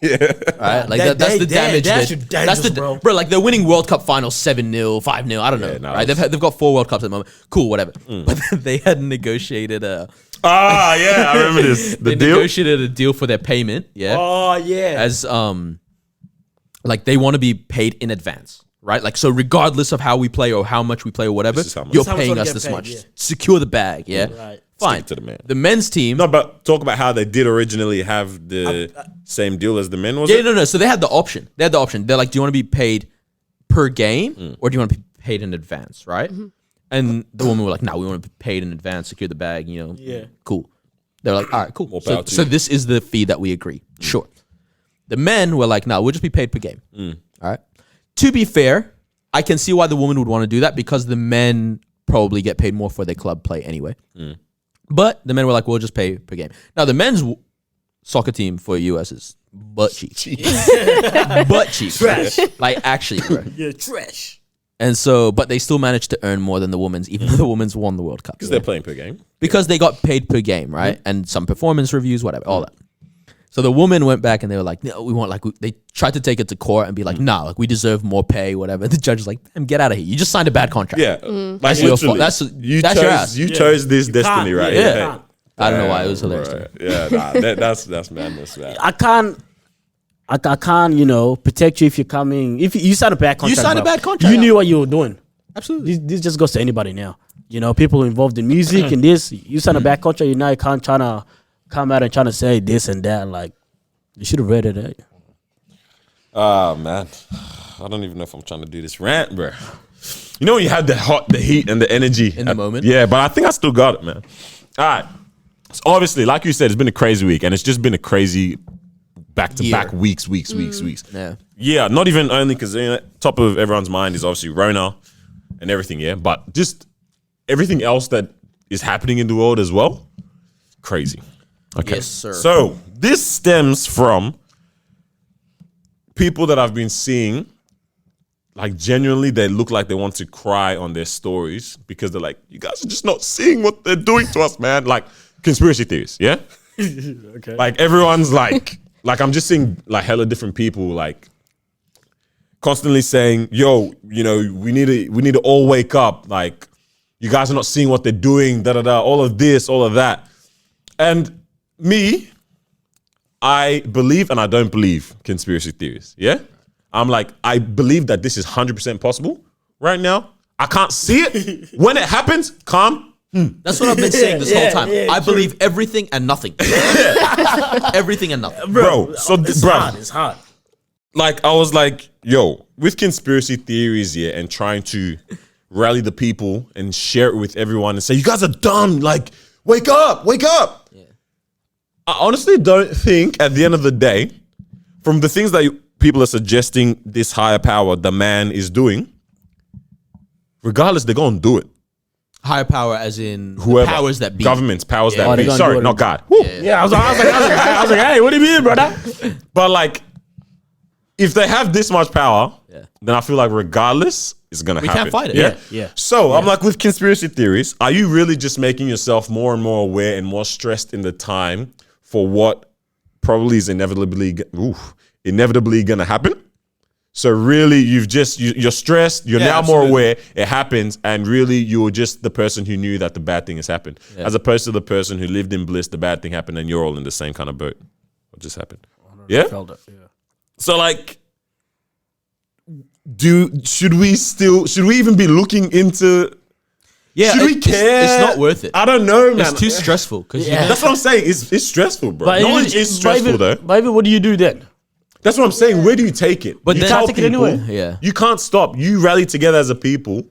Yeah. Right? Like That- that's they- the damage. they're that- actually that's the dangerous, bro. Like they're winning World Cup finals 7-0, 5-0. I don't know. Yeah, no, right? They've got 4 World Cups at the moment. Cool, whatever. But they had negotiated a Ah, yeah, I remember this. The they deal. negotiated a deal for their payment. Yeah. Oh, yeah. As like they want to be paid in advance, right? Like so, regardless of how we play or how much we play or whatever, This is how much. you're This is how much paying you us get this paid, much. yeah. Secure the bag, yeah. Right. Fine. Stick it to the man. The men's team. No, but talk about how they did originally have the same deal as the men, was Yeah, it? no. So they had the option. They're like, do you want to be paid per game or do you want to be paid in advance, right? And the woman were like, no, we want to be paid in advance, secure the bag, you know. Yeah. Cool. They're like, all right, cool. More So, power to so you. this is the fee that we agree. Sure. The men were like, no, we'll just be paid per game. All right. To be fair, I can see why the woman would want to do that because the men probably get paid more for their club play anyway. But the men were like, we'll just pay per game. Now, the men's soccer team for US is butt cheap. Butt cheap. Trash. Like, actually, bro. Yeah, trash. And so, but they still managed to earn more than the women's, even though the women's won the World Cup. Because they're playing per game. Because they got paid per game, right? And some performance reviews, whatever, all that. So the woman went back and they were like, no, we want they tried to take it to court and be like, nah, like we deserve more pay, whatever. The judge was like, damn, get out of here. You just signed a bad contract. Yeah. Like your fault. literally. That's you your ass. chose, you chose this destiny, right? Yeah. Yeah. I don't know why it was hilarious. Right. Yeah, nah, that's madness, man. I can't, you know, protect you if you're coming. If you signed a bad contract. signed a bro. bad contract. You knew what you were doing. Absolutely. This just goes to anybody now. You know, people involved in music and this. You sign a bad contract, you now you can't try to come out and trying to say this and that. Like, you should have read it. Eh? Ah, man. I don't even know if I'm trying to do this rant, bro. You know when you had the heat and the energy In the moment? Yeah, but I think I still got it, man. All right. So obviously, like you said, it's been a crazy week, and it's just been a crazy back-to-back Year. weeks. Yeah. Yeah, not even only because top of everyone's mind is obviously Rona and everything, yeah, but just everything else that is happening in the world as well. Crazy. Okay. Yes, sir. So this stems from people that I've been seeing, like genuinely they look like they want to cry on their stories because they're like, you guys are just not seeing what they're doing to us, man. Like conspiracy theories, yeah? Okay. Like everyone's like I'm just seeing like hella different people like constantly saying, yo, you know, we need to all wake up. Like you guys are not seeing what they're doing, all of this, all of that. And me, I believe and I don't believe conspiracy theories. Yeah? I'm like, I believe that this is 100% possible right now. I can't see it. When it happens, calm. That's what I've been saying this whole Yeah, time. yeah, I true. believe everything and nothing. Everything and nothing. Bro, so it's bro, hard. It's hard. like I was like, yo, with conspiracy theories, yeah, and trying to rally the people and share it with everyone and say, you guys are dumb. Like, wake up, wake up. I honestly don't think at the end of the day, from the things that people are suggesting this higher power, the man is doing, regardless, they're going to do it. Higher power as in the Whoever. powers that be. Governments, powers Yeah. that Oh, they're be. gonna Sorry, do it. not God. Woo. Yeah, I was like, hey, what do you mean, brother? But like, if they have this much power, Yeah. then I feel like regardless, it's gonna happen. can't fight it. Yeah. Yeah. So I'm like, with conspiracy theories, are you really just making yourself more and more aware and more stressed in the time for what probably is inevitably gonna happen. So really, you're stressed. You're now more aware. It happens, and really, you're just the person who knew that the bad thing has happened, as opposed to the person who lived in bliss. The bad thing happened, and you're all in the same kind of boat. What just happened? Yeah. So like, should we even be looking into? Yeah, should we care? It's not worth it. I don't know, man. It's too stressful. That's what I'm saying. It's stressful, bro. But Knowledge is stressful, though. But even what do you do then? That's what I'm saying. Where do you take it? But you then- tell Can't take it people, anywhere. Yeah. You can't stop. You rally together as a people.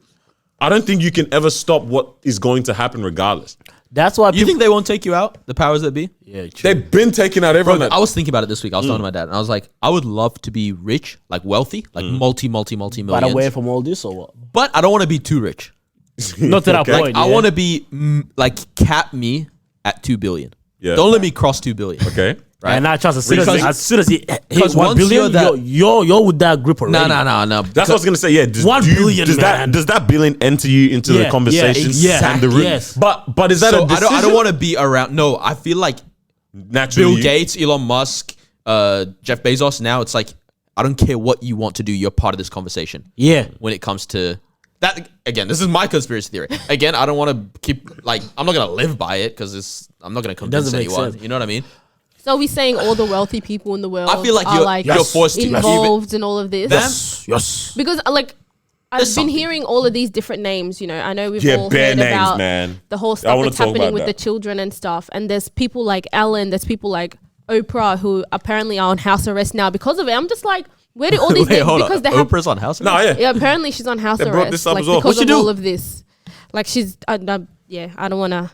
I don't think you can ever stop what is going to happen regardless. That's why You think they won't take you out? The powers that be? Yeah, true. They've been taking out everyone. Bro, I was thinking about it this week. I was talking to my dad, and I was like, I would love to be rich, like wealthy, like multi But millions. away from all this or what? But I don't want to be too rich. Not to that Okay. point. I yeah. want to be cap me at 2 billion. Yeah. Don't let me cross 2 billion. Okay. Right? And I trust as soon Because- as he hit because 1 once billion, you're that- you're with that group already. No. That's what I was gonna say. Yeah, 1 billion, man. Does that billion enter you into the conversation? yeah, and the root? yes. But is that So a decision? I don't want to be around. No, I feel like naturally. Bill Gates, Elon Musk, Jeff Bezos. Now it's like, I don't care what you want to do. You're part of this conversation. Yeah. When it comes to that, again, this is my conspiracy theory. Again, I don't want to keep I'm not gonna live by it because I'm not gonna convince doesn't make anyone. sense. You know what I mean? So are we saying all the wealthy people in the world I feel like are you're forced to involved in all of this? Yes. Because I've There's been something. hearing all of these different names. You know, I know we've Yeah, all bare heard names, about man. the whole I stuff wanna that's talk happening about with the that. children and stuff. And there's people like Ellen. There's people like Oprah who apparently are on house arrest now because of it. I'm just like, where do all these names? Because they have Oprah's on house. No, yeah. yeah, apparently she's on house They brought arrest this up like as well. because What'd of she do? all of this. Like she's I don't want to,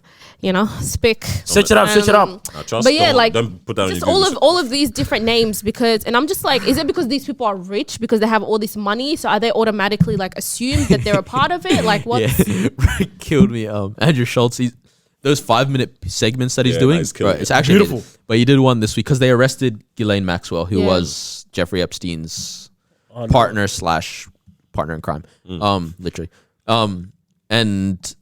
speak. Search it up. Search it up. But yeah, like don't put that on just your all of these different names and I'm just like, is it because these people are rich because they have all this money? So are they automatically like assumed that they're a part of it? Like what? Yeah, killed me. Andrew Schultz. Those 5-minute segments that he's Yeah, doing, nice, killing it's it. actually Beautiful. amazing. But he did one this week because they arrested Ghislaine Maxwell, who Yeah. was Jeffrey Epstein's partner in crime, literally. And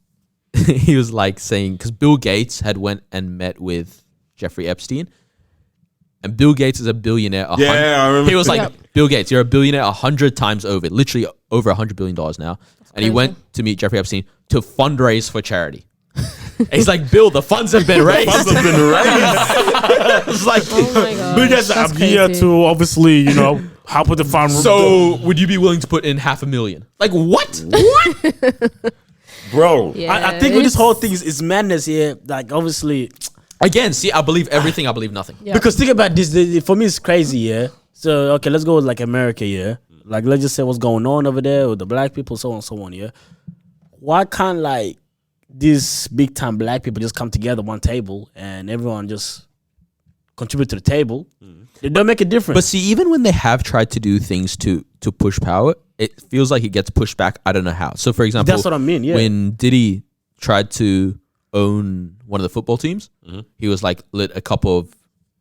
he was like saying, because Bill Gates had went and met with Jeffrey Epstein, and Bill Gates is a billionaire. Yeah, I remember. He was like, Yep. Bill Gates, you're a billionaire 100 times over, literally over $100 billion now. And he crazy. went to meet Jeffrey Epstein to fundraise for charity. And he's like, Bill, the funds have been raised. Funds have been raised. It's like, Oh my god. But yes, That's I'm here crazy. to obviously, help with the fund. so would you be willing to put in $500,000? Like, what? Bro. Yeah, I think with this it's- whole thing is madness here. Like obviously, Again, see, I believe everything, I believe nothing. Yeah. because think about this. For me, it's crazy. Yeah. So okay, let's go with like America. Yeah. Like let's just say what's going on over there with the black people, so on and so on. Yeah. Why can't like these big time black people just come together one table and everyone just contribute to the table? It don't make a difference. But see, even when they have tried to do things to push power, it feels like it gets pushed back. I don't know how. So, for example, That's what I mean, yeah. when Diddy tried to own one of the football teams, he was like, let a couple of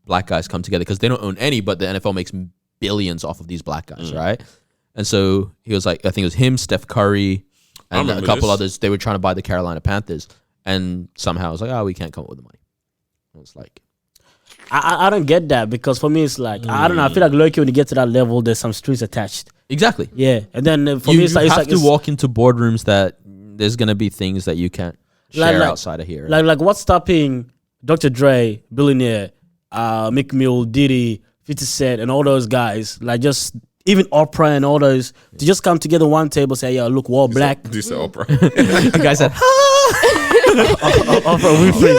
black guys come together because they don't own any, but the NFL makes billions off of these black guys, right? And so he was like, I think it was him, Steph Curry, and a remember couple this. others. They were trying to buy the Carolina Panthers, and somehow I was like, oh, we can't come up with the money. I was like, I don't get that because for me it's like I don't know. I feel like Loki when you get to that level, there's some strings attached. exactly. Yeah, and then for You, me it's you like have it's like to it's- walk into boardrooms that there's gonna be things that you can't share Like- outside of here. Like what's stopping Dr. Dre, billionaire, Meek Mill, Diddy, 50 Cent, and all those guys, like just even Oprah and all those, to just come together one table, say, "Yo, look, we're all black." Do say Oprah. the guy said, Oprah Winfrey.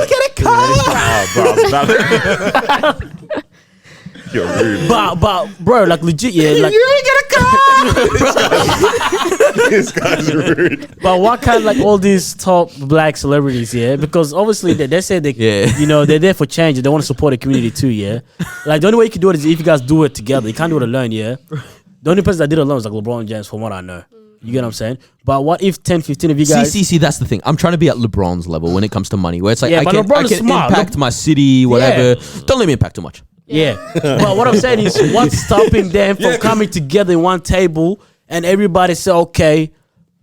You're rude. But bro, like legit, yeah, like. This guy's rude. But why can't like all these top black celebrities, yeah? Because obviously they say they, Yeah. they're there for change. They want to support the community too, yeah. Like the only way you can do it is if you guys do it together. You can't do it alone, yeah. The only person that did it alone is like LeBron James, from what I know. You get what I'm saying? But what if 10, 15 of you guys? see, that's the thing. I'm trying to be at LeBron's level when it comes to money, where it's like, Yeah, I but can, LeBron I is can smart. impact my city, whatever. Don't let me impact too much. Yeah. But what I'm saying is, what's stopping them from coming together in one table and everybody say, okay,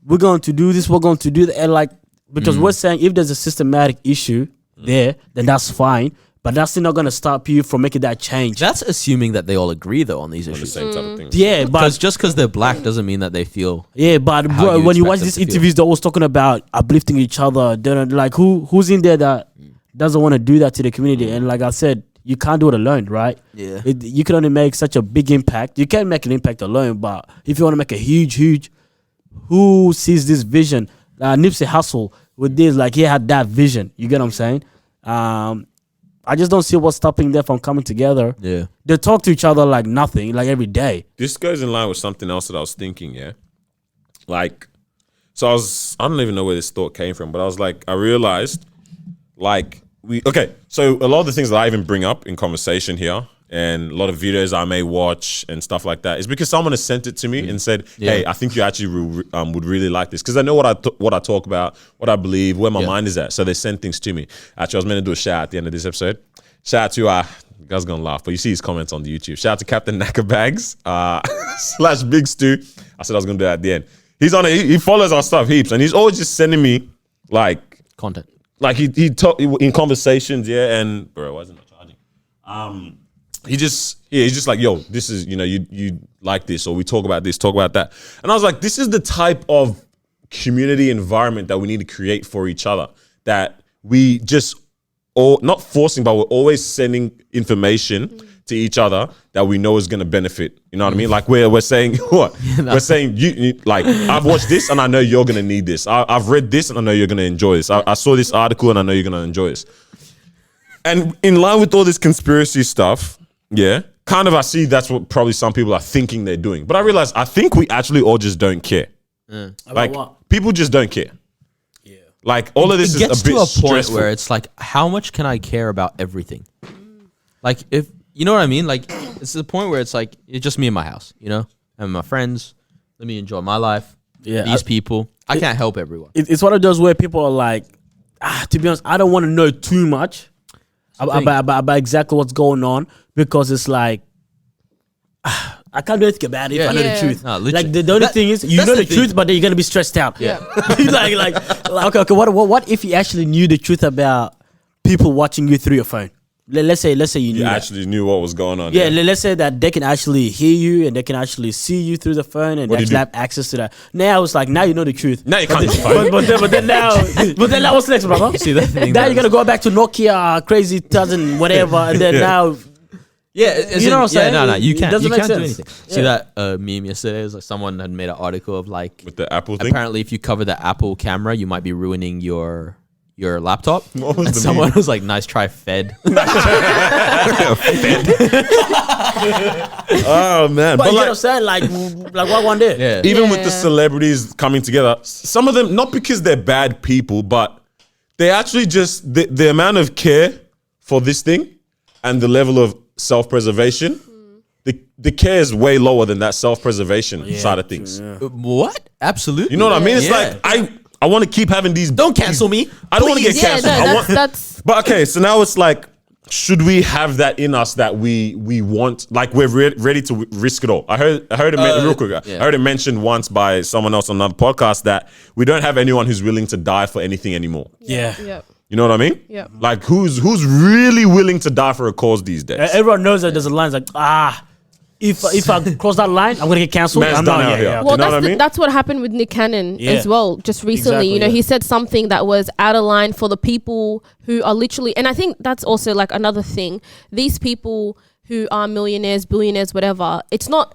we're going to do this, we're going to do that, and like because we're saying if there's a systematic issue there, then that's fine. but that's still not gonna stop you from making that change. That's assuming that they all agree though on these The issues. same type of thing. Yeah, but Because they're black doesn't mean that they feel. but how bro, you when you expect watch them these to feel. interviews, they're always talking about uplifting each other. They're like, who's in there that doesn't want to do that to the community? And like I said, you can't do it alone, right? Yeah. You can only make such a big impact. You can make an impact alone, but if you want to make a huge, who sees this vision? Nipsey Hussle with this, like he had that vision. You get what I'm saying? I just don't see what's stopping them from coming together. Yeah. They talk to each other like nothing, like every day. This goes in line with something else that I was thinking, yeah? Like, so I don't even know where this thought came from, but I was like, I realized, like, so a lot of the things that I even bring up in conversation here and a lot of videos I may watch and stuff like that is because someone has sent it to me and said, hey, I think you actually would really like this. Because I know what I talk about, what I believe, where my mind is at. So they send things to me. Actually, I was meant to do a shout out at the end of this episode. Shout out to, you guys gonna laugh, but you see his comments on the YouTube. Shout out to Captain Knackerbags / Big Stu. I said I was gonna do that at the end. He's on it. He follows our stuff heaps. And he's always just sending me like Content. like he talk in conversations, yeah, and bro, why isn't it charging? He's just like, yo, this is, you like this, or we talk about this, talk about that. And I was like, this is the type of community environment that we need to create for each other. That we just not forcing, but we're always sending information to each other that we know is gonna benefit. You know what I mean? Like we're saying what? We're saying you like, I've watched this and I know you're gonna need this. I've read this and I know you're gonna enjoy this. I saw this article and I know you're gonna enjoy this. And in line with all this conspiracy stuff, yeah, kind of I see that's what probably some people are thinking they're doing. But I realize I think we actually all just don't care. Like what? people just don't care. Yeah. Like all of this It is gets a bit to a point stressful. where it's like, how much can I care about everything? Like, if you know what I mean? Like, it's the point where it's like, it's just me and my house, and my friends. Let me enjoy my life. Yeah, These people. I can't help everyone. It's one of those where people are like, to be honest, I don't want to know too much about exactly what's going on, because it's like, I can't do anything about it if I know the Yeah. truth. No, Like literally. the only thing is, you that's know the the truth, thing. but then you're gonna be stressed out. Yeah. like okay. What if you actually knew the truth about people watching you through your phone? Let's say you knew You that. actually knew what was going on. Yeah, let's say that they can actually hear you and they can actually see you through the phone and What they do you actually have access to that. Now it's like, now you know the truth. Now you can't use the phone. But then now what's next, brother? See, that's the thing Now that- you're gonna go back to Nokia crazy 2000 whatever, and then now Yeah, You know what I'm saying? No, you It can't. doesn't You make can't do sense. anything. See that meme yesterday? It was like someone had made an article of like, With the Apple thing. apparently if you cover the Apple camera, you might be ruining your laptop. What was And the someone meme? was like, "Nice try, Fed." Oh man, but but you know what I'm like saying? Like what one day? Yeah. even with the Yeah. celebrities coming together, some of them not because they're bad people, but they actually just the amount of care for this thing and the level of self-preservation. The care is way lower than that self-preservation side of things. What? Absolutely. You know what I mean? It's Yeah. like I want to keep having these. Don't cancel me. I don't want to get Please. Yeah, canceled. no, I want, that's But okay, so now it's like, should we have that in us that we want, like we're ready to risk it all? I heard it real quick. yeah. I heard it mentioned once by someone else on another podcast that we don't have anyone who's willing to die for anything anymore. Yeah. yeah. You know what I mean? Yeah. Like who's really willing to die for a cause these days? Everyone knows that there's a line. It's like, if I cross that line, I'm gonna get cancelled. Man's I'm done not. out here. Well, You know what I mean? that's what happened with Nick Cannon Yeah. as well, just recently. Exactly, yeah. He said something that was out of line for the people who are literally, and I think that's also like another thing. These people who are millionaires, billionaires, whatever, it's not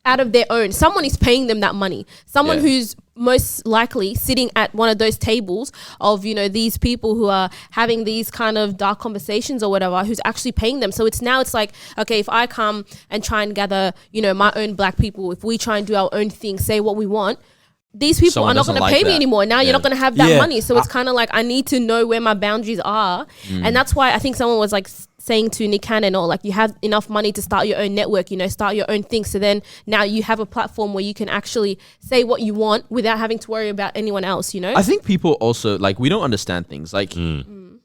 out of their own. Someone is paying them that money. Someone Yeah. who's most likely sitting at one of those tables of, these people who are having these kind of dark conversations or whatever, who's actually paying them. So it's like, okay, if I come and try and gather, my own black people, if we try and do our own thing, say what we want, these people Someone are not doesn't going to like pay me that. anymore. Now Yeah. you're not going to have that Yeah. money. So it's kind of like, I need to know where my boundaries are. And that's why I think someone was like saying to Nick Cannon, or like, you have enough money to start your own network, start your own thing. So then now you have a platform where you can actually say what you want without having to worry about anyone else, I think people also like, we don't understand things like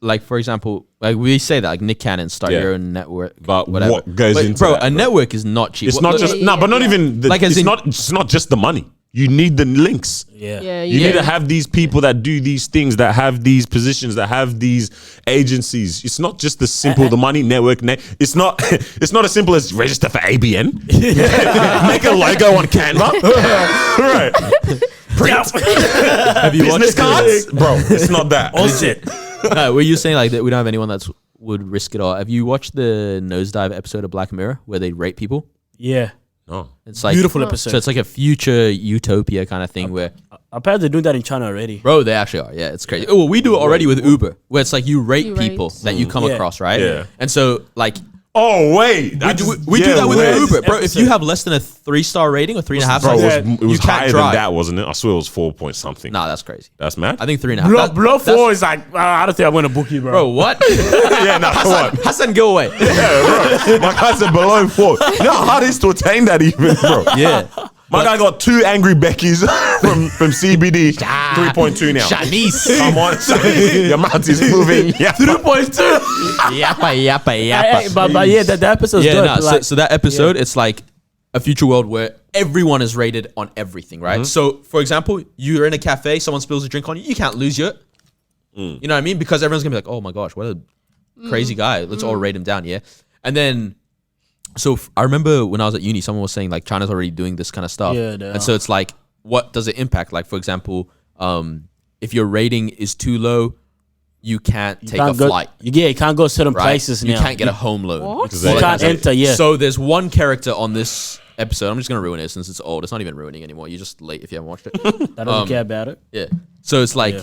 like for example, like we say that like Nick Cannon, start Yeah. your own network, But whatever. what goes But into bro, that, a bro? network is not cheap. It's not Look, just yeah, no, but not yeah. even Like, as it's in- not just the money. you need the links. Yeah, You need to have these people that do these things, that have these positions, that have these agencies. It's not just the simple, the money network. It's not. It's not as simple as register for ABN, make a logo on Canva, right? Print Have you business cards, bro. It's not that. Were you saying like that we don't have anyone that would risk it all? Have you watched the Nosedive episode of Black Mirror where they rate people? Yeah. No. It's like Beautiful episode. So it's like a future utopia kind of thing where, Apparently they're doing that in China already. bro, they actually are. Yeah, it's crazy. Oh, well, we do it already with Uber, where it's like you rate You people rate. that you come Yeah. across, right? Yeah. And so like Oh wait, we do that with wait. Uber, bro. If you have less than a 3-star rating or 3.5 Bro, stars, it was you can't higher drive. than that, wasn't it? I swear it was 4 point something. Nah, that's crazy. That's mad. I think 3.5. Below 4 is like, I don't think I'm going to book you, bro. Bro, what? Yeah, no, come on. Hassan, go away. Yeah, bro. My guy said below 4. You know how hard it is to attain that even, bro? Yeah. My guy got 2 angry Beckys from CBD. 3.2 now. Shanice. Come on, Shanice. Your mouth is moving. Yeah. 3.2. Yappa. But yeah, that episode's Yeah, dope. nah, like, so that episode, it's like a future world where everyone is rated on everything, right? So, for example, you're in a cafe, someone spills a drink on you, you can't lose it. You know what I mean? Because everyone's gonna be like, oh my gosh, what a crazy guy. Let's all rate him down, yeah? And then, so I remember when I was at uni, someone was saying like China's already doing this kind of stuff. Yeah, they and so it's like, what does it impact? Like, for example, if your rating is too low, you can't take a flight. You can't go certain Right? places You now. can't get a home loan. What? Exactly. You can't enter, yeah. So there's one character on this episode. I'm just gonna ruin it since it's old. It's not even ruining anymore. You're just late if you haven't watched it. I don't care about it. Yeah. So it's like,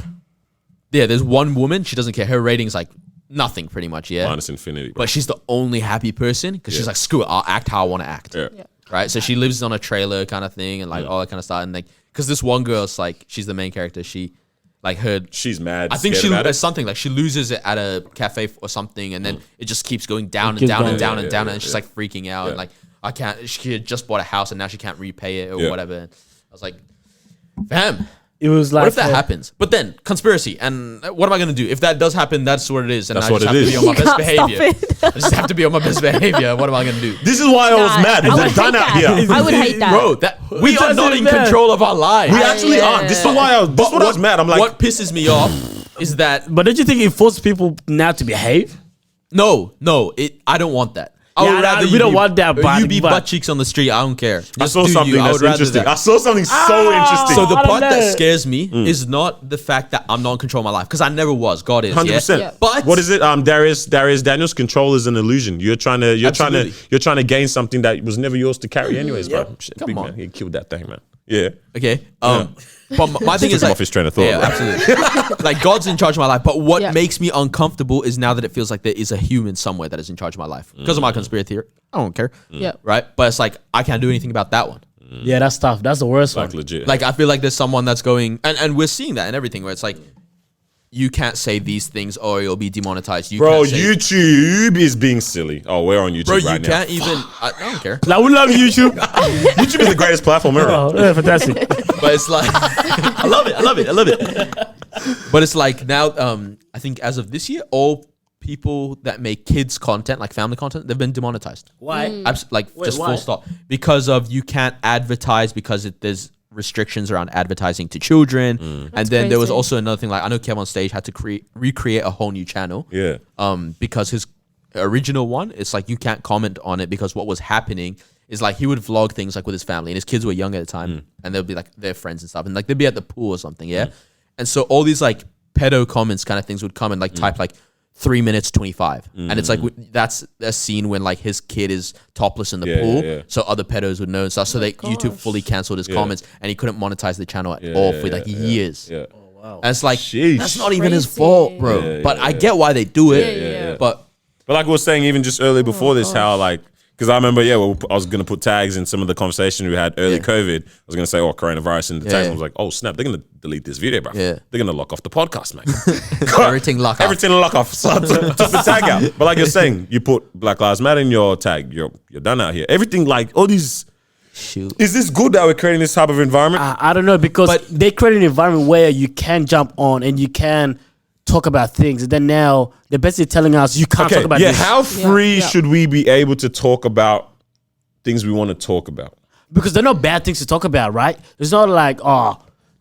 yeah, there's one woman. She doesn't care. Her rating's like nothing, pretty much. Yeah. Minus infinity. Bro. But she's the only happy person because she's like, screw it. I'll act how I want to act. Yeah. Right. So she lives on a trailer kind of thing and like all that kind of stuff. And like, because this one girl's like, she's the main character. She like heard. She's mad. I think scared she about it. does something like she loses it at a cafe or something, and then it just keeps going down and keeps down going. and down and Yeah, down, yeah, and she's yeah. like freaking out and like I can't. She had just bought a house and now she can't repay it or Yeah. whatever. And I was like, fam, It was like what if that happens? But then conspiracy, and what am I gonna do if that does happen? That's what it is, and That's I what just it have is. to be on my You best can't stop behavior. I just have to be on my best behavior. What am I gonna do, This is why I was Nah, mad. I It's would hate done out that. here. I would hate that. bro? That we are doesn't not in matter. control of our lives. We actually yeah. aren't. This is why I was. This is what I was mad. I'm like, what pisses me off is that But don't you think it forces people now to behave? no, I don't want that. I Yeah, would rather we you don't be- want that, but- you be but- butt cheeks on the street. I don't care. I Just saw do something you. I that's would rather interesting. that. I saw something so interesting. So the I don't part that know. scares me is not the fact that I'm not in control of my life because I never was. God is 100%. Yeah? But What is it? Darius Daniels, control is an illusion. You're trying to gain something that was never yours to carry anyways, bro. Shit, Come big on. man. He killed that thing, man. Yeah. Okay. But my thing Took is him like, off his train of thought, Yeah, bro. absolutely. Like God's in charge of my life. But what Yeah. makes me uncomfortable is now that it feels like there is a human somewhere that is in charge of my life because of my conspiracy theory. I don't care. Yeah. Right. But it's like I can't do anything about that one. Yeah, that's tough. That's the worst Like one. legit. Like I feel like there's someone that's going, and we're seeing that in everything where it's like, you can't say these things or you'll be demonetized. You bro, can't say, YouTube is being silly. Oh, we're on YouTube bro, you right now. can't even. I don't care. Like, we love YouTube. YouTube is the greatest platform ever. Oh, yeah, fantastic. But it's like, I love it. But it's like now, I think as of this year, all people that make kids content, like family content, they've been demonetized. Why? Just why? full stop. Because of you can't advertise because there's restrictions around advertising to children. And then there was crazy. also another thing, like I know Kev on stage had to recreate a whole new channel. Yeah. Because his original one, it's like you can't comment on it because what was happening is like he would vlog things like with his family and his kids were young at the time and they'd be like their friends and stuff and like they'd be at the pool or something, yeah. And so all these like pedo comments kind of things would come and like type like 3 minutes 25 and it's like that's a scene when like his kid is topless in the Yeah, pool, yeah, yeah. so other pedos would know and stuff. So they YouTube fully canceled his comments and he couldn't monetize the channel at all for like years. Yeah. And it's like Sheesh. that's not even his Crazy. fault, bro. Yeah, but yeah, I get why they do it. Yeah. But But like we were saying, even just earlier before this, how like, because I remember, I was going to put tags in some of the conversation we had early COVID. I was going to say, coronavirus in the tags. Yeah. I was like, oh, snap, they're going to delete this video, bro. Yeah. They're going to lock off the podcast, man. Everything lock off. Everything lock off. So I took the tag out. But like you're saying, you put Black Lives Matter in your tag. You're done out here. Everything like all these. shoot. Is this good that we're creating this type of environment? I don't know because But- they create an environment where you can jump on and you can talk about things. And then now they're basically telling us you can't talk about this. how free Yeah. should we be able to talk about things we want to talk about? because they're not bad things to talk about, right? It's not like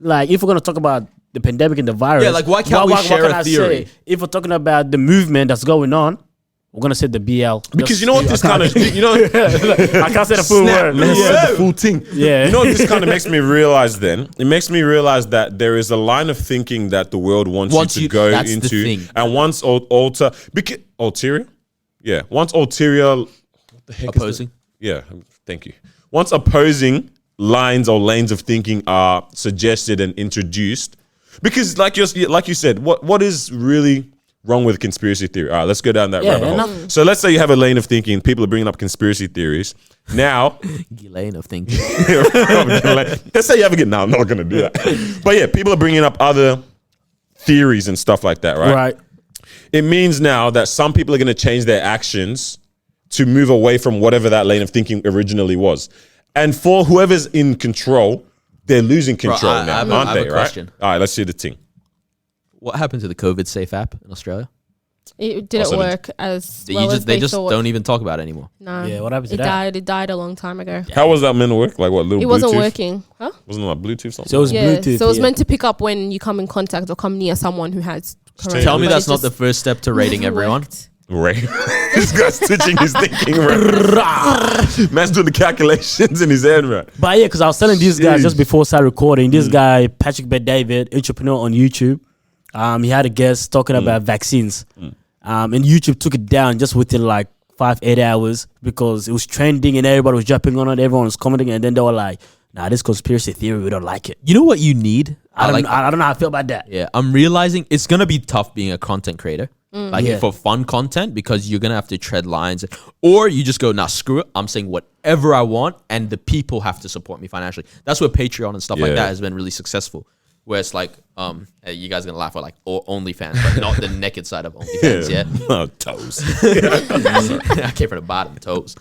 like if we're gonna talk about the pandemic and the virus, Yeah, like, why can't we share can a I theory? say? If we're talking about the movement that's going on, we're gonna say the BL Because you know what this kind of, you know, I can't say the full snap, word. man, Yeah. said the full thing. Yeah. You know what this kind of makes me realize then? It makes me realize that there is a line of thinking that the world wants you to go that's the into. thing. And once ulterior? Yeah. Once ulterior, what the heck Opposing. Yeah, thank you. Once opposing lines or lanes of thinking are suggested and introduced, because like you said, what is really wrong with conspiracy theory? All right, let's go down that rabbit hole. So let's say you have a lane of thinking, people are bringing up conspiracy theories. Now, Lane of thinking. let's say you have a good. No, I'm not going to do that. But yeah, people are bringing up other theories and stuff like that, right? Right. It means now that some people are going to change their actions to move away from whatever that lane of thinking originally was. And for whoever's in control, they're losing control I now, have aren't a they? Right? question. All right, let's see the thing. What happened to the COVID safe app in Australia? It didn't Also, work as You well just as they they just thought. don't even talk about it anymore. No. Yeah, what happened to it that? died. It died a long time ago. How was that meant to work? Like what, little It Bluetooth? wasn't working. Huh? Wasn't it like Bluetooth something? So it was Yeah. Bluetooth. So it was yeah. meant to pick up when you come in contact or come near someone who has corona. Tell me but that's it not the just first step to rating never everyone. worked. Ray. This guy's switching his thinking, right? Man's doing the calculations in his head, right? But yeah, because I was telling these guys Jeez. just before I started recording, this guy, Patrick Bet David, entrepreneur on YouTube, he had a guest talking about vaccines. And YouTube took it down just within like 5-8 hours because it was trending and everybody was jumping on it, everyone was commenting, and then they were like, nah, this conspiracy theory, we don't like it. You know what you need? I don't know how I feel about that. Yeah, I'm realizing it's gonna be tough being a content creator, like Yeah. for fun content, because you're gonna have to tread lines, or you just go, nah, screw it. I'm saying whatever I want, and the people have to support me financially. That's where Patreon and stuff like Yeah. that has been really successful. Where it's like, hey, you guys are gonna laugh at like OnlyFans, but not the naked side of OnlyFans. Yeah, Oh, toes. I came from the bottom, toes.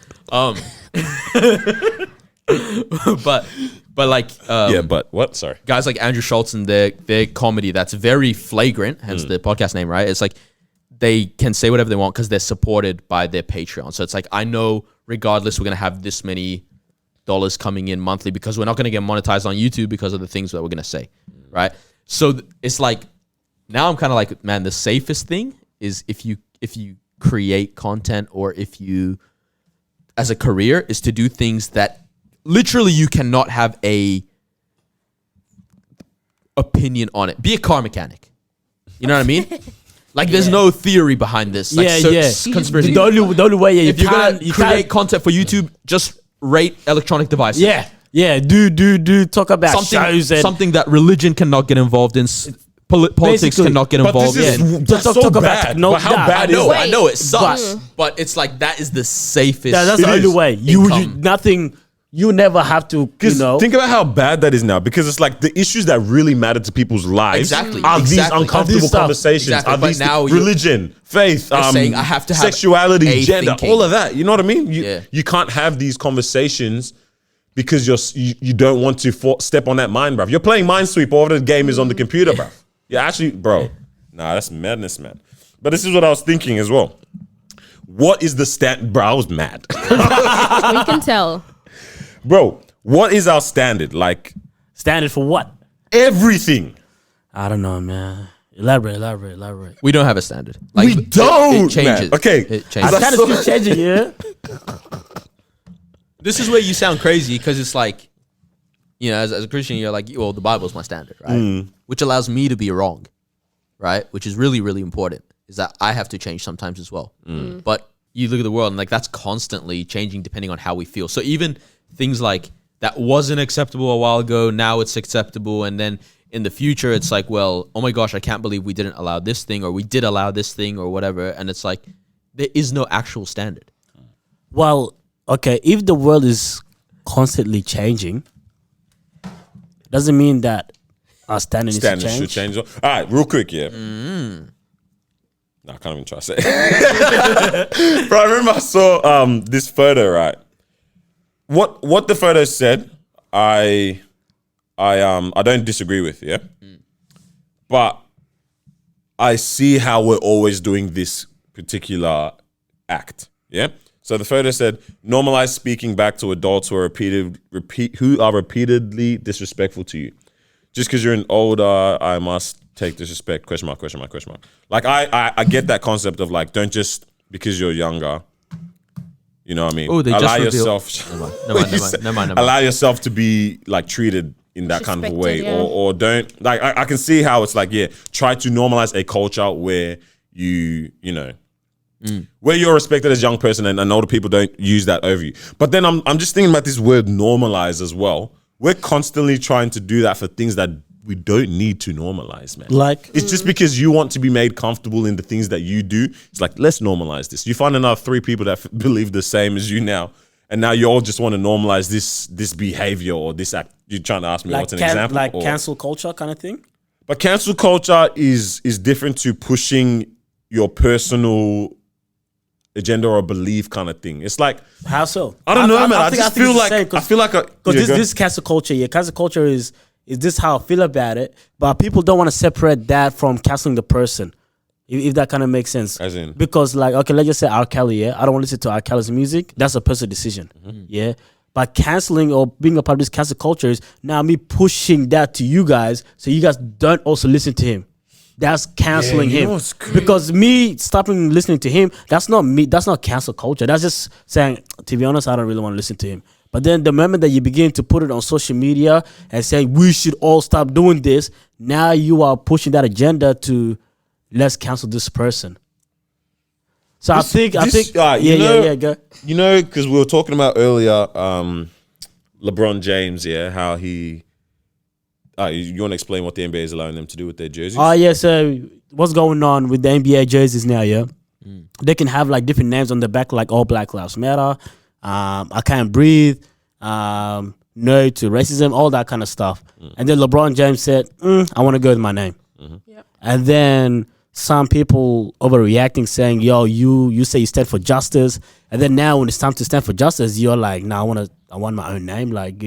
But like, Yeah, but what? Sorry. guys like Andrew Schultz and their comedy that's very flagrant, hence the podcast name, right? It's like they can say whatever they want because they're supported by their Patreon. So it's like, I know regardless we're gonna have this many dollars coming in monthly because we're not gonna get monetized on YouTube because of the things that we're gonna say, right? So it's like, now I'm kind of like, man, the safest thing is if you create content, or if you as a career, is to do things that literally you cannot have a opinion on it. Be a car mechanic. You know what I mean? Like there's no theory behind this. Like, conspiracy. The only way you If you're can't, gonna create content for YouTube, just rate electronic devices. do talk about shows and something that religion cannot get involved in. Politics Basically. cannot get But involved this in. is that's Talk so about bad. techno- But how Nah, bad I know, is that? I know it sucks, But- but it's like that is the safest. that's the It only is. way. You Income. nothing. You never have to. You Because know. think about how bad that is now. Because it's like the issues that really matter to people's lives Exactly, are these exactly. uncomfortable This stuff. conversations. Exactly, Are but these now you- religion, faith, saying I have to have sexuality, a gender, thinking. all of that. You know what I mean? Yeah. You can't have these conversations because you don't want to step on that mind, bruv. You're playing Minesweeper, whatever the game is on the computer, bruv. You're actually, bro. Nah, that's madness, man. But this is what I was thinking as well. What is the bro? I was mad. We can tell. Bro, what is our standard? Like Standard for what? everything. I don't know, man. Elaborate. We don't have a standard. Like, We don't, It changes. man. Okay. It I changes. kind of keep changing, yeah. This is where you sound crazy because it's like, you know, as a Christian, you're like, well, the Bible's my standard, right? Which allows me to be wrong, right? Which is really, really important. Is that I have to change sometimes as well. But you look at the world and like that's constantly changing depending on how we feel. So even things like that wasn't acceptable a while ago, now it's acceptable, and then in the future it's like, well, oh my gosh, I can't believe we didn't allow this thing, or we did allow this thing, or whatever. And it's like there is no actual standard. Well, okay, if the world is constantly changing, doesn't mean that our standard Standards needs to should change. change. All right, real quick, yeah. No, I can't even try to say it. Bro, I remember I saw this photo, right? What the photo said, I don't disagree with, yeah? But I see how we're always doing this particular act, yeah? So the photo said, normalize speaking back to adults who are repeatedly disrespectful to you. Just because you're an older, I must take disrespect, question mark. Like, I get that concept of like, don't just, because you're younger, you know what I mean? Oh, they allow just yourself, Never mind. allow yourself to be like treated in that kind of a way. Disrespected, yeah. Or don't, like, I can see how it's like, yeah, try to normalize a culture where you know, where you're respected as a young person and older people don't use that over you. But then I'm just thinking about this word normalize as well. We're constantly trying to do that for things that we don't need to normalize, man. Like, It's just because you want to be made comfortable in the things that you do. It's like, let's normalize this. You find another 3 people that believe the same as you now, and now you all just want to normalize this behavior or this act. You're trying to ask me what's an example? like or, cancel culture kind of thing. but cancel culture is different to pushing your personal agenda or belief kind of thing. It's like, How so? I don't know, man. I think just feel it's the like same, I feel like because this cancel culture. Yeah, cancel culture is this how I feel about it. But people don't want to separate that from canceling the person. If that kind of makes sense. As in? Because like, okay, let's just say R. Kelly. Yeah, I don't want to listen to R. Kelly's music. That's a personal decision. Yeah. But canceling or being a part of this cancel culture is now me pushing that to you guys, so you guys don't also listen to him. That's canceling you know him. what's crazy? Because me stopping listening to him, that's not me. That's not cancel culture. That's just saying, to be honest, I don't really want to listen to him. But then the moment that you begin to put it on social media and say we should all stop doing this, now you are pushing that agenda to let's cancel this person. So I think, yeah, go. You know, because we were talking about earlier, LeBron James, yeah, how he. You want to explain what the NBA is allowing them to do with their jerseys? Oh yeah, so what's going on with the NBA jerseys now? Yeah, they can have like different names on the back, like All Black Lives Matter, I Can't Breathe, No to Racism, all that kind of stuff. And then LeBron James said, I want to go with my name. Yep. And then some people overreacting, saying, "Yo, you say you stand for justice," and then now when it's time to stand for justice, you're like, "No, I want my own name." Like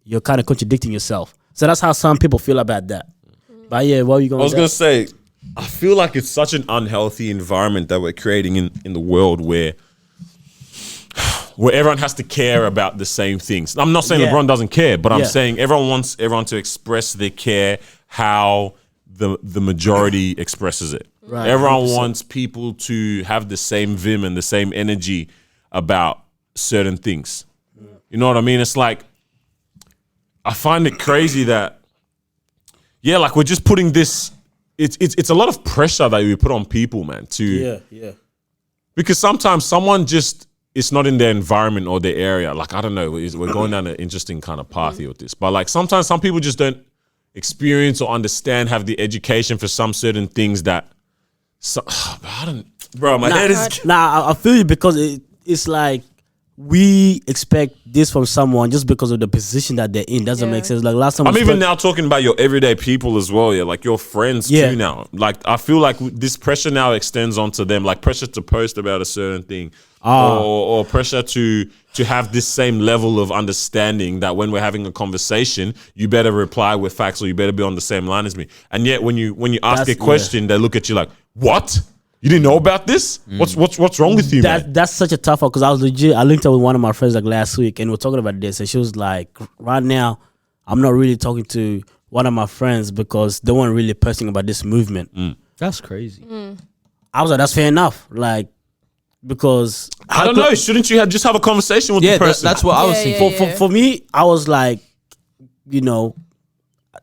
you're kind of contradicting yourself. So that's how some people feel about that. But yeah, what are you going? I was gonna say, I feel like it's such an unhealthy environment that we're creating in the world where everyone has to care about the same things. I'm not saying Yeah. LeBron doesn't care, but I'm Yeah. saying everyone wants everyone to express their care how the majority expresses it. Right, Everyone 100%. wants people to have the same vim and the same energy about certain things. You know what I mean? It's like, I find it crazy that, yeah, like we're just putting this. It's a lot of pressure that we put on people, man. Yeah. Because sometimes someone just is not in their environment or their area. Like, I don't know, we're going down an interesting kind of path here with this. But like sometimes some people just don't experience or understand, have the education for some certain things that. I don't, bro. My head is. I feel you because it's like we expect this from someone just because of the position that they're in. Doesn't Yeah. make sense. Like last time, I'm we even spoke- now talking about your everyday people as well, yeah, like your friends Yeah. too now. Like I feel like this pressure now extends onto them, like pressure to post about a certain thing, or pressure to have this same level of understanding that when we're having a conversation, you better reply with facts or you better be on the same line as me. And yet when you ask That's- a question, they look at you like, "What? You didn't know about this? What's wrong with you, man?" That's such a tough one because I linked up with one of my friends like last week and we were talking about this and she was like, right now, I'm not really talking to one of my friends because they weren't really posting about this movement. That's crazy. I was like, that's fair enough. Like, because I don't know. Shouldn't you just have a conversation with Yeah, the person? that's what I was Yeah, thinking. for me, I was like, you know,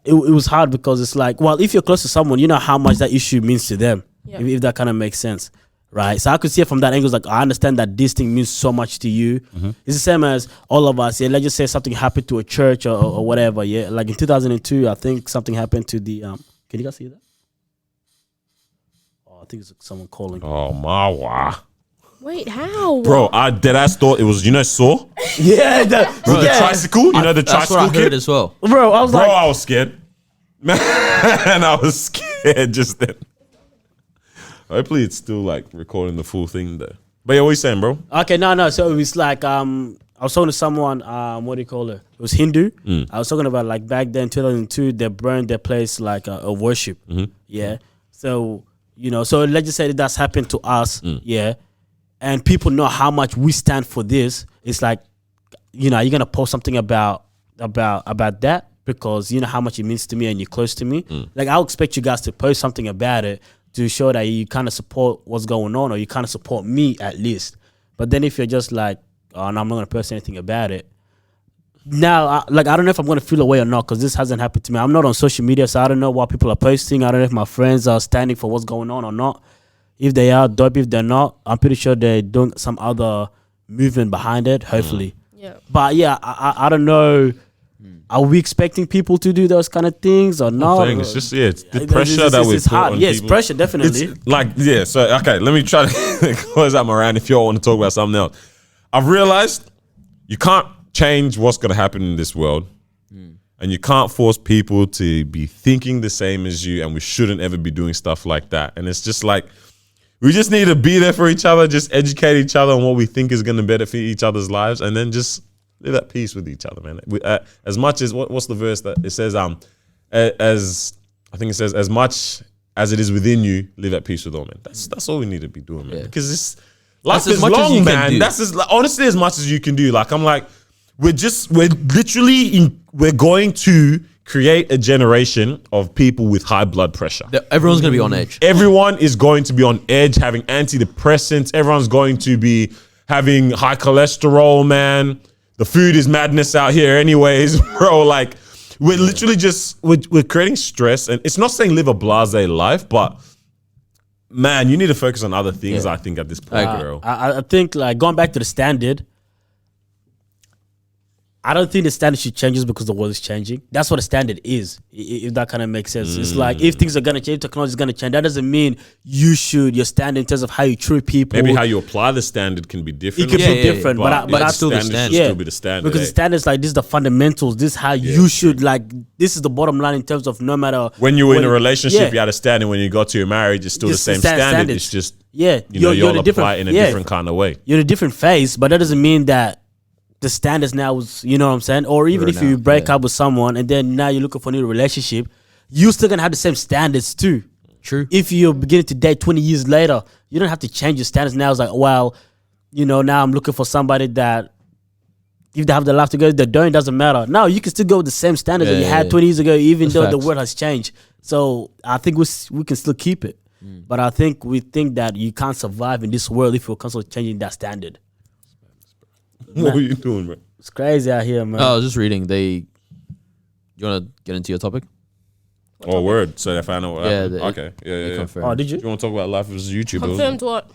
it was hard because it's like, well, if you're close to someone, you know how much that issue means to them. Yeah. If that kind of makes sense, right? So I could see it from that angle. Like, I understand that this thing means so much to you. It's the same as all of us. Yeah, let's just say something happened to a church or whatever. Yeah, like in 2002, I think something happened to the. Can you guys see that? Oh, I think it's someone calling. Oh my wow. Wait, how? Bro, I deadass thought it was, Saw? Yeah, With the tricycle? You know the That's what tricycle I heard kid? as well. bro. I was Bro, like, I was scared. Man, I was scared just then. Hopefully it's still like recording the full thing though. But yeah, what you saying, bro? okay, no. So it was like I was talking to someone. What do you call it? It was Hindu. I was talking about like back then, 2002, they burned their place like a worship. Yeah. So so let's just say that that's happened to us. Yeah. and people know how much we stand for this, it's like, you know, you're gonna post something about that because you know how much it means to me and you're close to me. Like I'll expect you guys to post something about it to show that you kind of support what's going on, or you kind of support me at least. But then if you're just like, oh no, I'm not gonna post anything about it. Now, I don't know if I'm gonna feel away or not because this hasn't happened to me. I'm not on social media, so I don't know what people are posting. I don't know if my friends are standing for what's going on or not. If they are, dope. If they're not, I'm pretty sure they're doing some other movement behind it. Hopefully, Yeah. but yeah, I don't know. Are we expecting people to do those kind of things or not? It's just it's the pressure that we it's put hard. on Yeah, it's people. pressure definitely. It's like, yeah, so okay, let me try to close out my round if you all want to talk about something else. I've realized you can't change what's going to happen in this world, and you can't force people to be thinking the same as you, and we shouldn't ever be doing stuff like that. And it's just like, we just need to be there for each other, just educate each other on what we think is going to benefit each other's lives, and then just live at peace with each other, man. As much as, what's the verse that it says, as I think it says, as much as it is within you, live at peace with all men. That's all we need to be doing, man. Yeah. Because it's life That's as is much as you long, can man. do. That's honestly as much as you can do. Like I'm like, we're going to create a generation of people with high blood pressure. Everyone's gonna be on edge. Everyone is going to be on edge, having antidepressants. Everyone's going to be having high cholesterol, man. The food is madness out here anyways, bro. Like, we're literally just, we're creating stress. And it's not saying live a blasé life, but man, you need to focus on other things, Yeah. I think, at this point, bro. I think like going back to the standard, I don't think the standard should change just because the world is changing. That's what the standard is, if that kind of makes sense. It's like if things are gonna change, technology is gonna change. That doesn't mean your standard in terms of how you treat people. Maybe how you apply the standard can be it different. can Yeah, be yeah, yeah. different, but but I it's still the standard standard. should still be the standard. because eh? the standards like this is the fundamentals. This is how you should like. This is the bottom line in terms of no matter When you were in a relationship, yeah. you had a standard. When you got to your marriage, it's still It's the the same same standard. standards. It's just, yeah, you you're all in a apply it in a different kind of way. You're in a different phase, but that doesn't mean that the standards now is, you know what I'm saying? Or even if you break up with someone and then now you're looking for a new relationship, you're still gonna have the same standards too. True. If you're beginning to date 20 years later, you don't have to change your standards now. It's like, well, you know, now I'm looking for somebody that if they have the life together, they don't, it doesn't matter. No, you can still go with the same standards that you had 20 years ago, even That's though the facts. world has changed. So I think we can still keep it. But I think we think that you can't survive in this world if you're constantly changing that standard. What are you doing, bro? It's crazy out here, man. Oh, I was just reading. You want to get into your topic? Oh, word. So if I know what Yeah, happened. the- Okay. Yeah. Confirm. Oh, did Do you? you want to talk about life as a YouTuber? Confirmed what?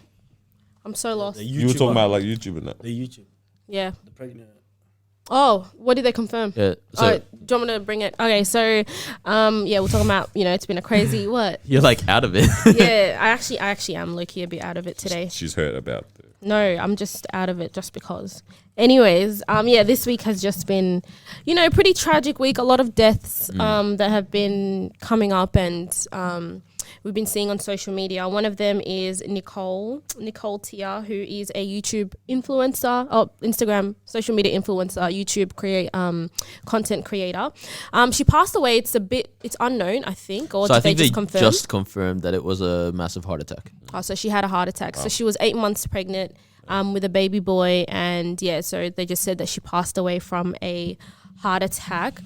I'm so lost. You were talking about like YouTube and that. the YouTube, Yeah. the pregnant. Oh, what did they confirm? Yeah. So Oh, do you want me to bring it? Okay, so, yeah, we're talking about, it's been a crazy, what? you're like out of it. Yeah, I actually am low-key a bit out of it today. She's heard about it. No, I'm just out of it just because. Anyways, yeah, this week has just been, pretty tragic week. A lot of deaths that have been coming up and we've been seeing on social media. One of them is Nicole Tia, who is a YouTube influencer, Instagram social media influencer, YouTube content creator. She passed away. It's unknown, I think, or So I did they think they just confirm? just confirmed that it was a massive heart attack. Oh, so she had a heart attack. So she was 8 months pregnant with a baby boy. And yeah, so they just said that she passed away from a heart attack.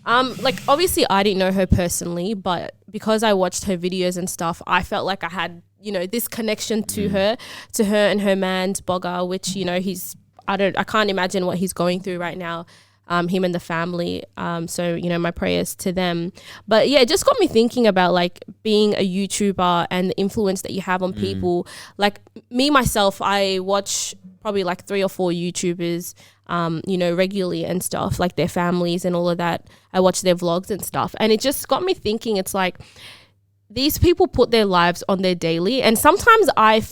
Obviously I didn't know her personally, but because I watched her videos and stuff, I felt like I had, this connection to her and her man, Bogger, which, I can't imagine what he's going through right now. Him and the family. So, my prayers to them. But yeah, it just got me thinking about like being a YouTuber and the influence that you have on people. Like me, myself, I watch probably like 3 or 4 YouTubers, regularly and stuff, like their families and all of that. I watch their vlogs and stuff. And it just got me thinking, it's like these people put their lives on their daily. And sometimes I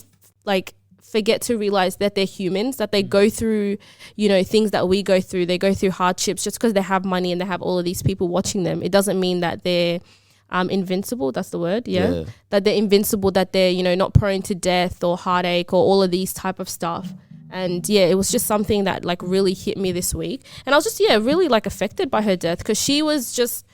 forget to realize that they're humans, that they go through, things that we go through. They go through hardships. Just because they have money and they have all of these people watching them, it doesn't mean that they're invincible. That's the word. Yeah. That they're invincible, that they're, not prone to death or heartache or all of these type of stuff. And yeah, it was just something that like really hit me this week. And I was just, really like affected by her death because she was just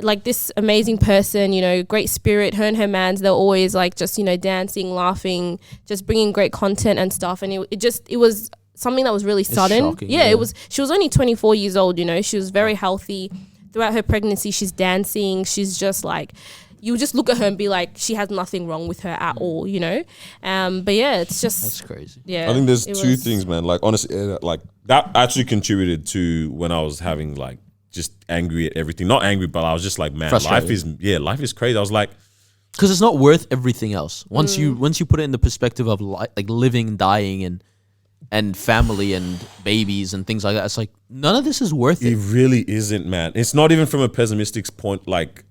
like this amazing person, you know, great spirit. Her and her mans, they're always like just, you know, dancing, laughing, just bringing great content and stuff. And it was something that was really sudden. shocking, Yeah, yeah. it was. She was only 24 years old. You know, she was very healthy. Throughout her pregnancy, she's dancing. She's just like, you just look at her and be like, she has nothing wrong with her at all. You know, but yeah, it's just That's crazy. yeah. I think there's it two was- things, man. Like honestly, like that actually contributed to when I was having like just angry at everything. Not angry, but I was just like, man, Frustrated. life is crazy. I was like, Because it's not worth everything else. Once you put it in the perspective of like living, dying, and family and babies and things like that, it's like none of this is worth it it. really isn't, man. It's not even from a pessimistic point, like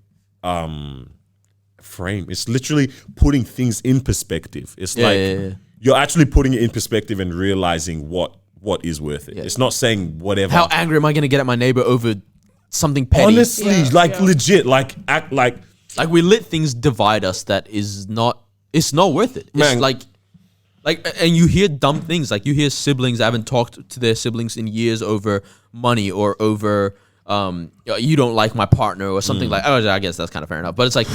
frame. It's literally putting things in perspective. It's Yeah, like yeah. you're actually putting it in perspective and realizing what is worth it. It's not saying whatever. How angry am I going to get at my neighbor over something petty? Honestly, Yeah, like yeah. legit, like act like Like we let things divide us that is not, it's not worth it. It's Man. like, and you hear dumb things. Like you hear siblings that haven't talked to their siblings in years over money or over, you don't like my partner or something like, oh, I guess that's kind of fair enough. But it's like,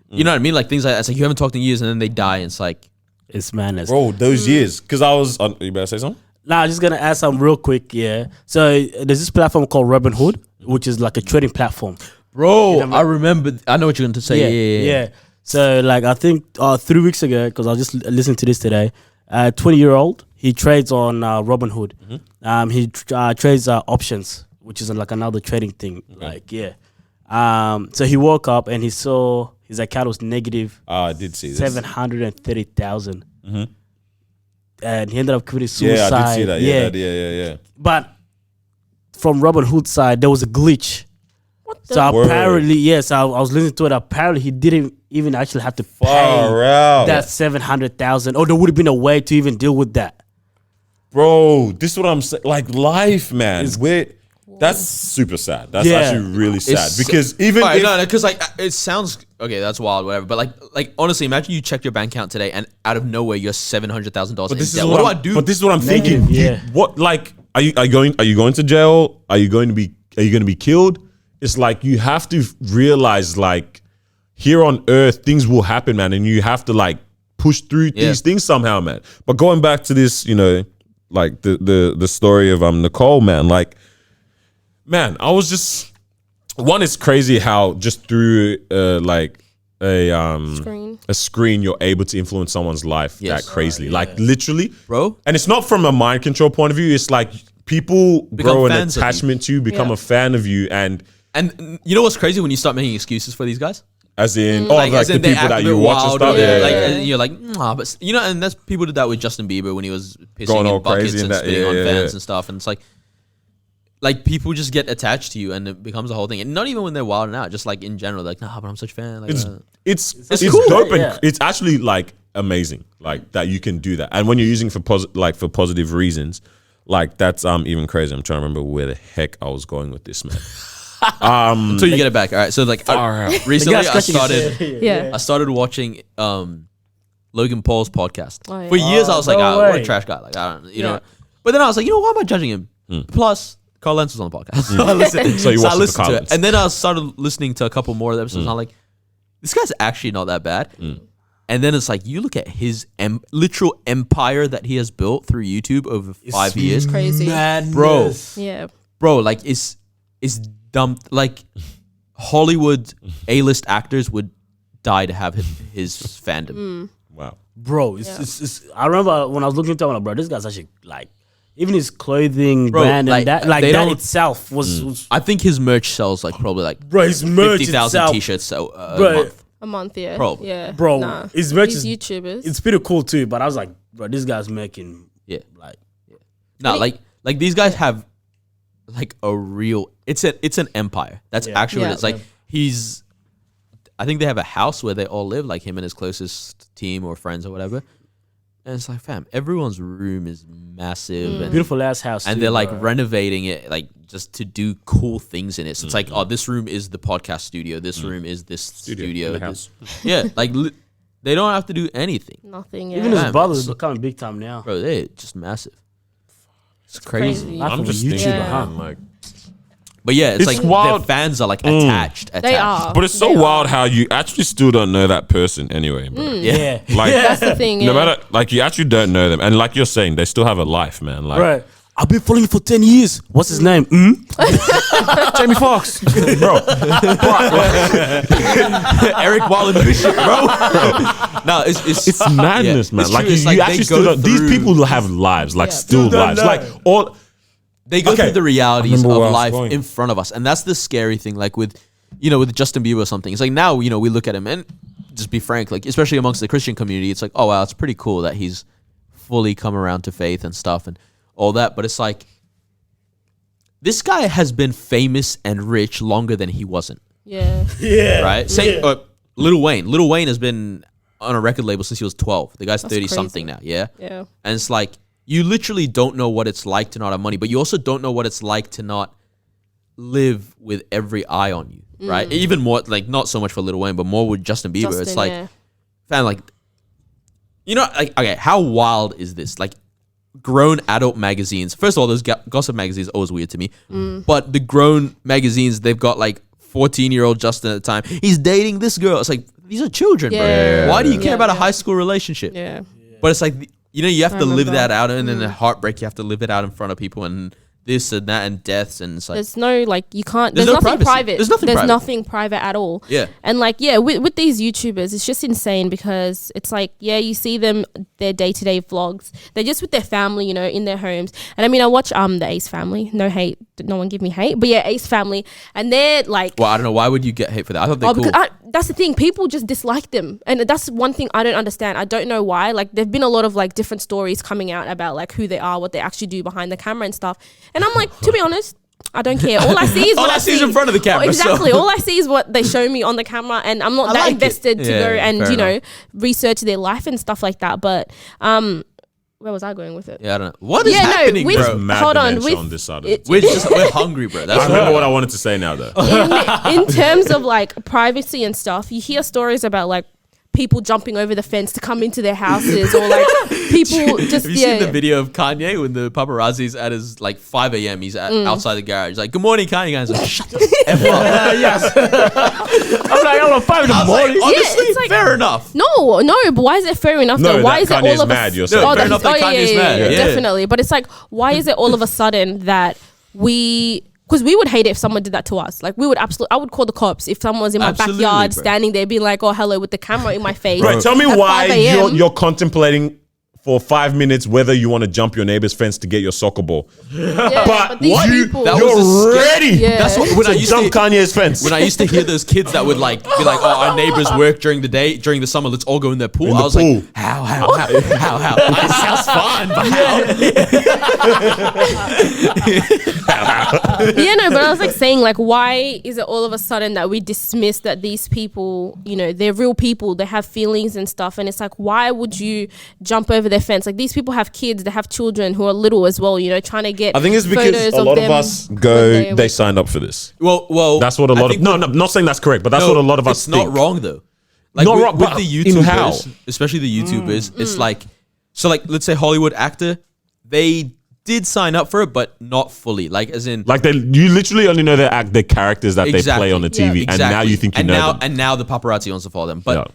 you know what I mean? Like things like that. It's like you haven't talked in years and then they die. And it's like, It's madness. bro, those years. Because I was you better say something? Now, I'm just gonna add something real quick. Yeah. So there's this platform called Robinhood, which is like a trading platform. bro, I remember, I know what you're going to say. Yeah. So like I think 3 weeks ago, because I was just listening to this today, 20-year-old, he trades on Robinhood. He trades options, which is like another trading thing. Like so he woke up and he saw his account was negative I did see this. 730,000. And he ended up committing suicide. Yeah, I did see that. Yeah. But from Robinhood's side, there was a glitch. What the? So Word. apparently, yes, I was listening to it. Apparently, he didn't even actually have to pay Far out. that 700,000, or there would have been a way to even deal with that. Bro, this is what I'm saying. Like life, man. That's super sad. That's Yeah. actually really sad. It's- Because even Alright, if, no, because like it sounds okay. That's wild, whatever. But like honestly, imagine you check your bank account today, and out of nowhere, you're $700,000 in this is debt. What do I I'm- do? But this is what I'm Negative, thinking. yeah. What like are you going to jail? Are you going to be killed? It's like you have to realize like here on earth things will happen, man, and you have to like push through these things somehow, man. But going back to this, you know, like the story of Nicole, man, like man, I was just one, it's crazy how just through like Screen. a screen you're able to influence someone's life Yes. that crazily. Like literally. Bro. And it's not from a mind control point of view. It's like people Become grow an fans of you. attachment to you, become Yeah. a fan of you, and And you know what's crazy when you start making excuses for these guys? as in Like, like as the in they people act that a you bit watch and wild, stuff. or Yeah, like, yeah. and you're like, nah, but you know, and that's people did that with Justin Bieber when he was pissing Going all in buckets crazy and and that, spitting yeah, on yeah, fans yeah. and stuff, and it's like people just get attached to you, and it becomes a whole thing. And not even when they're wilding out, just like in general, like, nah, but I'm such a fan. Like, It's cool. dope and Yeah. it's actually like amazing, like that you can do that. And when you're using for for positive reasons, like that's even crazy. I'm trying to remember where the heck I was going with this, man. until you get it back. All right, so like recently, The guy's I scratching his started. head. Yeah. I started watching Logan Paul's podcast. Oh, yeah. For years, I was like, no what a way. trash guy. Like, I don't, you Yeah. know. But then I was like, you know, why am I judging him? Plus, Carl Lentz was on the podcast. So I listened, So you I watched it for listened Carl to it. Lentz. And then I started listening to a couple more of the episodes, and I'm like, this guy's actually not that bad. And then it's like, you look at his literal empire that he has built through YouTube over 5 years. Crazy. Bro. Yeah. Bro, like, it's dumb. Like, Hollywood A-list actors would die to have his fandom. Wow. Bro, it's I remember when I was looking into it, I'm like, bro, this guy's actually like, even his clothing Bro, brand like, and that, like they that don't- itself was I think his merch sells like probably like bro, his merch 50,000 itself, t-shirts a Bro. month. A month, yeah. Probably. Yeah. Bro, Nah. his merch These is- YouTubers. it's pretty cool too. But I was like, bro, this guy's making Yeah. like, No, like these guys have like a real. It's an empire. That's actually what Yeah. it's like. He's. I think they have a house where they all live, like him and his closest team or friends or whatever. And it's like, fam, everyone's room is massive and beautiful ass house, and too, they're like bro. renovating it like just to do cool things in it. So it's like, oh, this room is the podcast studio. This room is this studio. in the This- yeah, like they don't have to do anything, Nothing, yeah. even his Man, brother's so- becoming big time now. bro. They're just massive. It's crazy. crazy. Life I'm of a just YouTuber, thinking, Yeah. huh? man, like But yeah, it's It's like wild. their fans are like attached. They are. But it's so They wild are. how you actually still don't know that person anyway, bro. Yeah. Like, That's the thing. no yeah. matter, like, you actually don't know them. And like you're saying, they still have a life, man. Like, Right. I've been following you for 10 years. What's his name? Jamie Foxx. bro, Eric Wallen Bishop, bro. No, it's madness, yeah, man. it's Like, true. It's you they actually still go don't, these through- people have lives, like, still Still don't lives. know. Like, all, They go Okay. through the realities of remember where I was life going. in front of us, and that's the scary thing. Like with, with Justin Bieber or something. It's like now, we look at him and just be frank, like especially amongst the Christian community, it's like, oh wow, it's pretty cool that he's fully come around to faith and stuff and all that. But it's like, this guy has been famous and rich longer than he wasn't, Yeah. Yeah. right? Same, Lil Wayne. Lil Wayne has been on a record label since he was 12. The guy's That's 30 something crazy. now, yeah. Yeah. And it's like, you literally don't know what it's like to not have money, but you also don't know what it's like to not live with every eye on you, right? Even more, like, not so much for Lil Wayne, but more with Justin Bieber. It's like, yeah. fam, like, like, okay, how wild is this? Like, grown adult magazines. First of all, those gossip magazines are always weird to me. But the grown magazines, they've got like 14-year-old Justin at the time. He's dating this girl. It's like, these are children, Yeah. bro. Why do you care Yeah, about a yeah. high school relationship? Yeah. But it's like, you have to live remember. that out, and then the heartbreak, you have to live it out in front of people, and this and that, and deaths, and it's like, There's no like you can't. There's There's, no nothing privacy. private. There's nothing private. nothing private at all. Yeah. And like with these YouTubers, it's just insane because it's like you see them their day-to-day vlogs. They're just with their family, in their homes. And I mean, I watch the Ace Family. No hate, no one give me hate, but yeah, Ace Family, and they're like. well, I don't know, why would you get hate for that? I thought they're cool. Because that's the thing. People just dislike them, and that's one thing I don't understand. I don't know why. Like, there've been a lot of like different stories coming out about like who they are, what they actually do behind the camera and stuff. And I'm like, to be honest, I don't care. All I see is All what I see is in front of the camera, Exactly. so- All I see is what they show me on the camera, and I'm not I that like it. invested to Yeah, go and fair enough. research their life and stuff like that. But where was I going with it? Yeah, I don't know. What is happening, with, bro? Mad hold on. dementia With on this side of it- it. We're hungry, bro. That's I remember what I wanted to say now, though. in terms of like privacy and stuff, you hear stories about like people jumping over the fence to come into their houses, or like people just Have you seen the video of Kanye when the paparazzi's at his like 5 a.m. He's outside the garage. He's like, "Good morning, Kanye." Guy's like, "Shut the f up." Yes. I'm like, I'm 5 in the I was like, morning. honestly, it's like- fair enough. No, but why is it fair enough No, though? Why that is it Kanye's all of mad, a you're saying. oh, Fair enough that Kanye's mad, yeah. definitely. But it's like, why is it all of a sudden that because we would hate it if someone did that to us. Like, we would I would call the cops if someone was in my Absolutely, backyard bro. standing there being like, oh, hello, with the camera in my face. Right, tell me at why 5 a.m. you're contemplating for 5 minutes whether you want to jump your neighbor's fence to get your soccer ball. Yeah, But these you, people, That was you're a scare- ready Yeah. That's what when I to used jump to Kanye's fence. when I used to hear those kids that would like be like, "Oh, our neighbors work during the day, during the summer. Let's all go in their pool." In I the was pool. like, "How? It sounds fun, but how?" yeah, no, but I was like saying, like, why is it all of a sudden that we dismiss that these people, they're real people, they have feelings and stuff, and it's like, why would you jump over their fence? Like, these people have kids, they have children who are little as well, trying to get. I think it's because photos a lot of them us when they they're- signed up for this. Well, That's what a lot of think no, not saying that's correct, but that's what a lot of us It's think. not wrong though. Like Not with, wrong, with but the in how? YouTubers, especially the YouTubers, it's like, so like, let's say Hollywood actor, they did sign up for it, but not fully. Like, as in, Like you literally only know the characters that they play on the TV, Yeah. and now you think you know now, them. and now the paparazzi wants to follow them, but. Yeah.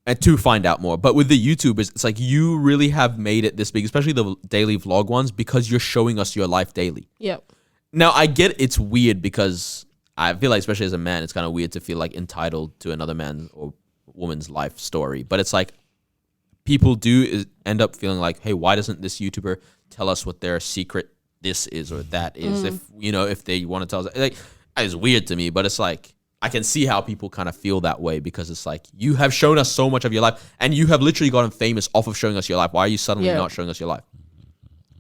And to find out more. But with the YouTubers, it's like you really have made it this big, especially the daily vlog ones, because you're showing us your life daily. Yep. Now, I get it's weird because I feel like, especially as a man, it's kind of weird to feel like entitled to another man or woman's life story. But it's like people do end up feeling like, hey, why doesn't this YouTuber tell us what their secret this is or that is? If they want to tell us, like, it's weird to me, but it's like, I can see how people kind of feel that way because it's like, you have shown us so much of your life and you have literally gotten famous off of showing us your life. Why are you suddenly Yeah. not showing us your life?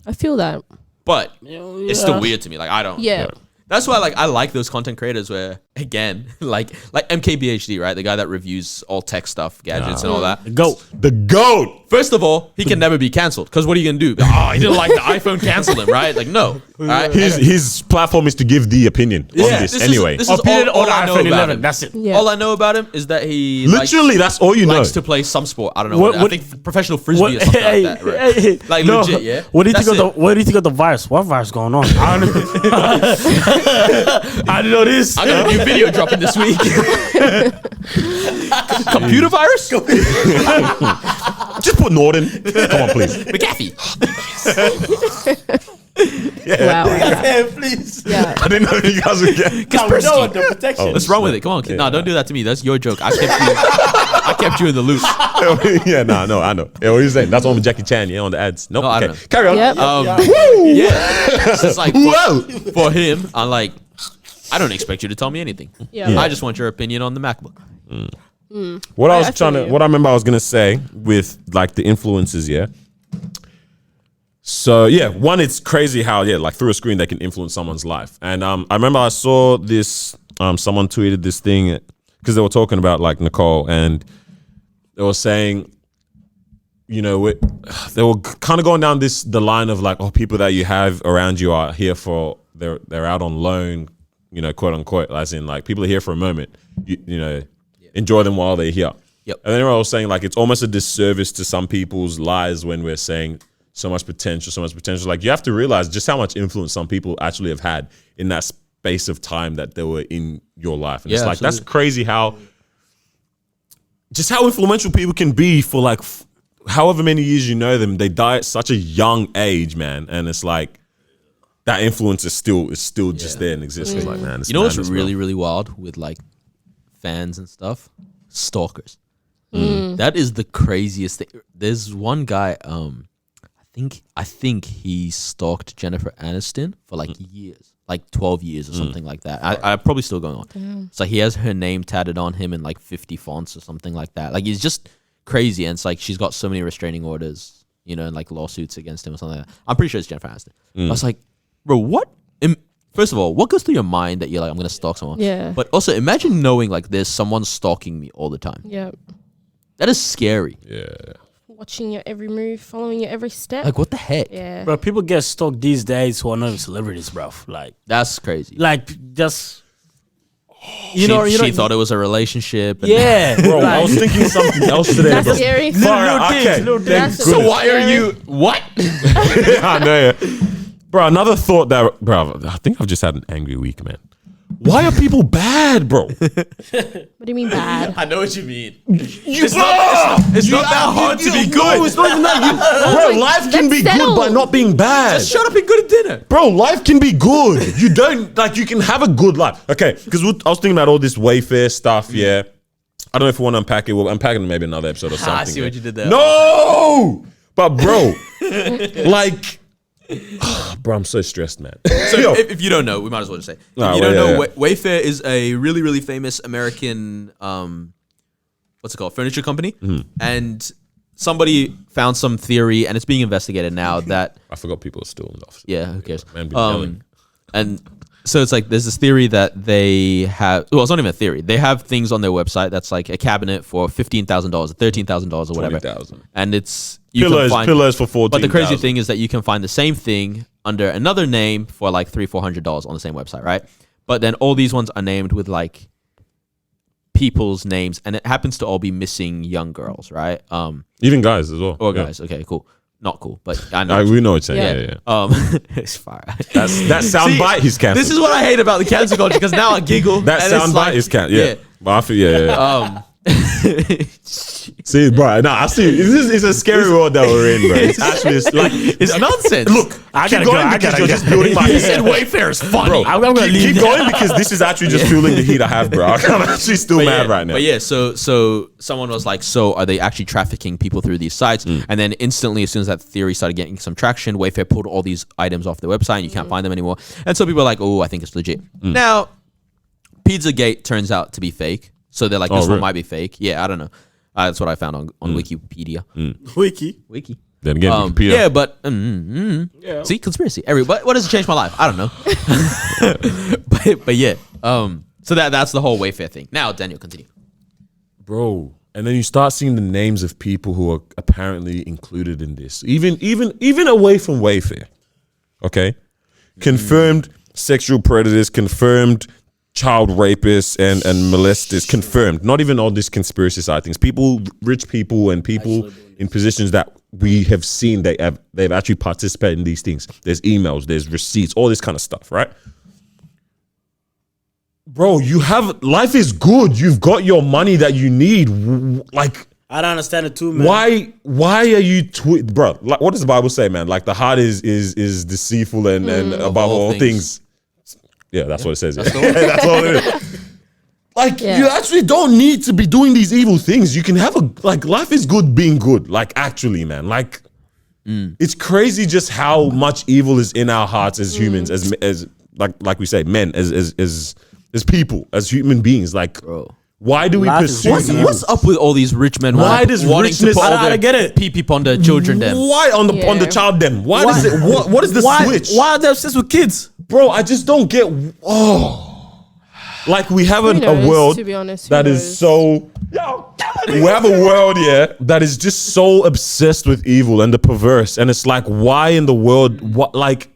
I feel that. But it's still weird to me. Like, I don't. Yeah. That's why, like, I like those content creators where again, like MKBHD, right? The guy that reviews all tech stuff, gadgets, and all that. Go. The GOAT. First of all, he can never be cancelled because what are you gonna do? Oh, he didn't like the iPhone, cancel him, right? Like, no. All right? His platform is to give the opinion on this anyway. This is Opinion all on I know iPhone about 11. him. That's it. Yeah. All I know about him is that he Literally, that's all you know. likes to play some sport. I don't know. What- I what- think professional frisbee or something like that. Right? hey, Like no. legit, yeah. What do you That's think of it. the What do you think of the virus? What virus going on? I don't know. I didn't know this. I got a new video dropping this week. Computer virus? Just put Norton. Come on, please. McAfee. Wow. Yeah, please. Yeah. I didn't know you guys would get. No, the protection. What's wrong with it? Come on, kid. No, don't do that to me. That's your joke. I kept you in the loop. Yeah, no, I know. Yeah, what are you saying? That's one with Jackie Chan, yeah, on the ads. Nope. No, I okay. don't know. Carry on. Yep. Yeah. So it's like Whoa. for him, I'm like, I don't expect you to tell me anything. Yeah. I just want your opinion on the MacBook. What I was I trying feel to, you. what I remember I was gonna say with like the influences, yeah. So yeah, one, it's crazy how like through a screen they can influence someone's life. And I remember I saw this, someone tweeted this thing because they were talking about like Nicole, and they were saying, you know, they were kind of going down the line of like, oh, people that you have around you are here for they're out on loan, you know, quote unquote, as in like people are here for a moment, you know, enjoy them while they're here. Yep. And then I was saying like it's almost a disservice to some people's lives when we're saying so much potential. Like you have to realize just how much influence some people actually have had in that space of time that they were in your life. And it's Yeah, like, that's absolutely. crazy how influential people can be for like however many years you know them. They die at such a young age, man. And it's like that influence is still just there and exists. It's like, man, it's You know what's madness, bro. really, really wild with like fans and stuff? Stalkers. That is the craziest thing. There's one guy, I think he stalked Jennifer Aniston for like years, like 12 years or something like that. I probably still going on. It's like he has her name tatted on him in like 50 fonts or something like that. Like he's just crazy, and it's like she's got so many restraining orders, you know, and like lawsuits against him or something like that. I'm pretty sure it's Jennifer Aniston. I was like, bro, what? First of all, what goes through your mind that you're like, I'm gonna stalk someone? Yeah. But also, imagine knowing like there's someone stalking me all the time. Yeah. That is scary. Yeah. Watching your every move, following your every step. Like, what the heck? Yeah. Bro, people get stalked these days who are not even celebrities, bro. That's crazy. Just She thought it was a relationship. And yeah, Bro, I was thinking something else today, That's bro. scary. Far out. Okay. little That's things. so goodness. why are you what? I know, yeah. Bro, another thought that, bro, I think I've just had an angry week, man. Why are people bad, bro? What do you mean bad? I know what you mean. It's not that hard to be good. No, it's not even that. Bro, life can be settle. good by not being bad. Just shut up and go to dinner. Bro, life can be good. You don't, like, you can have a good life. Okay, because I was thinking about all this Wayfair stuff, yeah. I don't know if we want to unpack it. We'll unpack it in maybe another episode or something. I see what you did there. No! But, bro, like, bro, I'm so stressed, man. So Yo. if you don't know, we might as well just say. If Nah, you don't yeah, know, yeah. Wayfair is a really, really famous American, what's it called, furniture company. And somebody found some theory, and it's being investigated now that, I forgot people are still in the office. yeah, who cares? Man, been yelling. And so it's like there's this theory that they have. Well, it's not even a theory. They have things on their website that's like a cabinet for $15,000 or $13,000 or whatever, 20,000. and it's Pillars for 14,000. But the crazy thing is that you can find the same thing under another name for like $300-400 on the same website, right? But then all these ones are named with like people's names, and it happens to all be missing young girls, right? Even guys as well. Or Yeah. guys. Okay, cool. Not cool, but I know. We know what you're saying. Yeah. Yeah. It's fire. That sound bite he's canceled. This is what I hate about the cancel culture, because now I giggle. That and it's sound like- bite is canceled. Yeah. But I feel, yeah. See, bro, I see. This is a scary world that we're in, bro. It's actually like It's nonsense. Look, I keep gotta going go, I because gotta you're go. just building my He heat. said Wayfair is funny. Bro, I'm gonna leave keep that. going because this is actually just fueling the heat I have, bro. I'm actually still mad right now. But yeah, so someone was like, so are they actually trafficking people through these sites? And then instantly, as soon as that theory started getting some traction, Wayfair pulled all these items off their website and you can't find them anymore. And so people are like, oh, I think it's legit. Now, Pizzagate turns out to be fake. So they're like, this really? one might be fake. Yeah, I don't know. That's what I found on Wikipedia. Wiki. Then again, Wikipedia. Yeah, but see, conspiracy. But what does it change my life? I don't know. but yeah, So that's the whole Wayfair thing. Now, Daniel, continue. Bro. And then you start seeing the names of people who are apparently included in this, even away from Wayfair. Okay, confirmed sexual predators, confirmed child rapists and molesters, confirmed. Not even all these conspiracy side things. People, rich people, and people in positions that we have seen they've actually participated in these things. There's emails, there's receipts, all this kind of stuff, right? Bro, life is good. You've got your money that you need. Like, I don't understand it too, man. Why are you bro? Like, what does the Bible say, man? Like, the heart is deceitful and above all things. Yeah, that's what it says. Yeah. That's all it is. Like, you actually don't need to be doing these evil things. You can have life is good being good. Like, actually, man. Like, it's crazy just how much evil is in our hearts as humans, as like we say, men, as people, as human beings. Like, bro, why do we pursue evil? What's up with all these rich men? Why does richness? I get it. Pee on the children them. Why on the child them? Why does it? What is the switch? Why are they obsessed with kids, bro? I just don't get. Like, we have a world to be honest, that is so. We have a world, that is just so obsessed with evil and the perverse, and it's like, why in the world? What, like?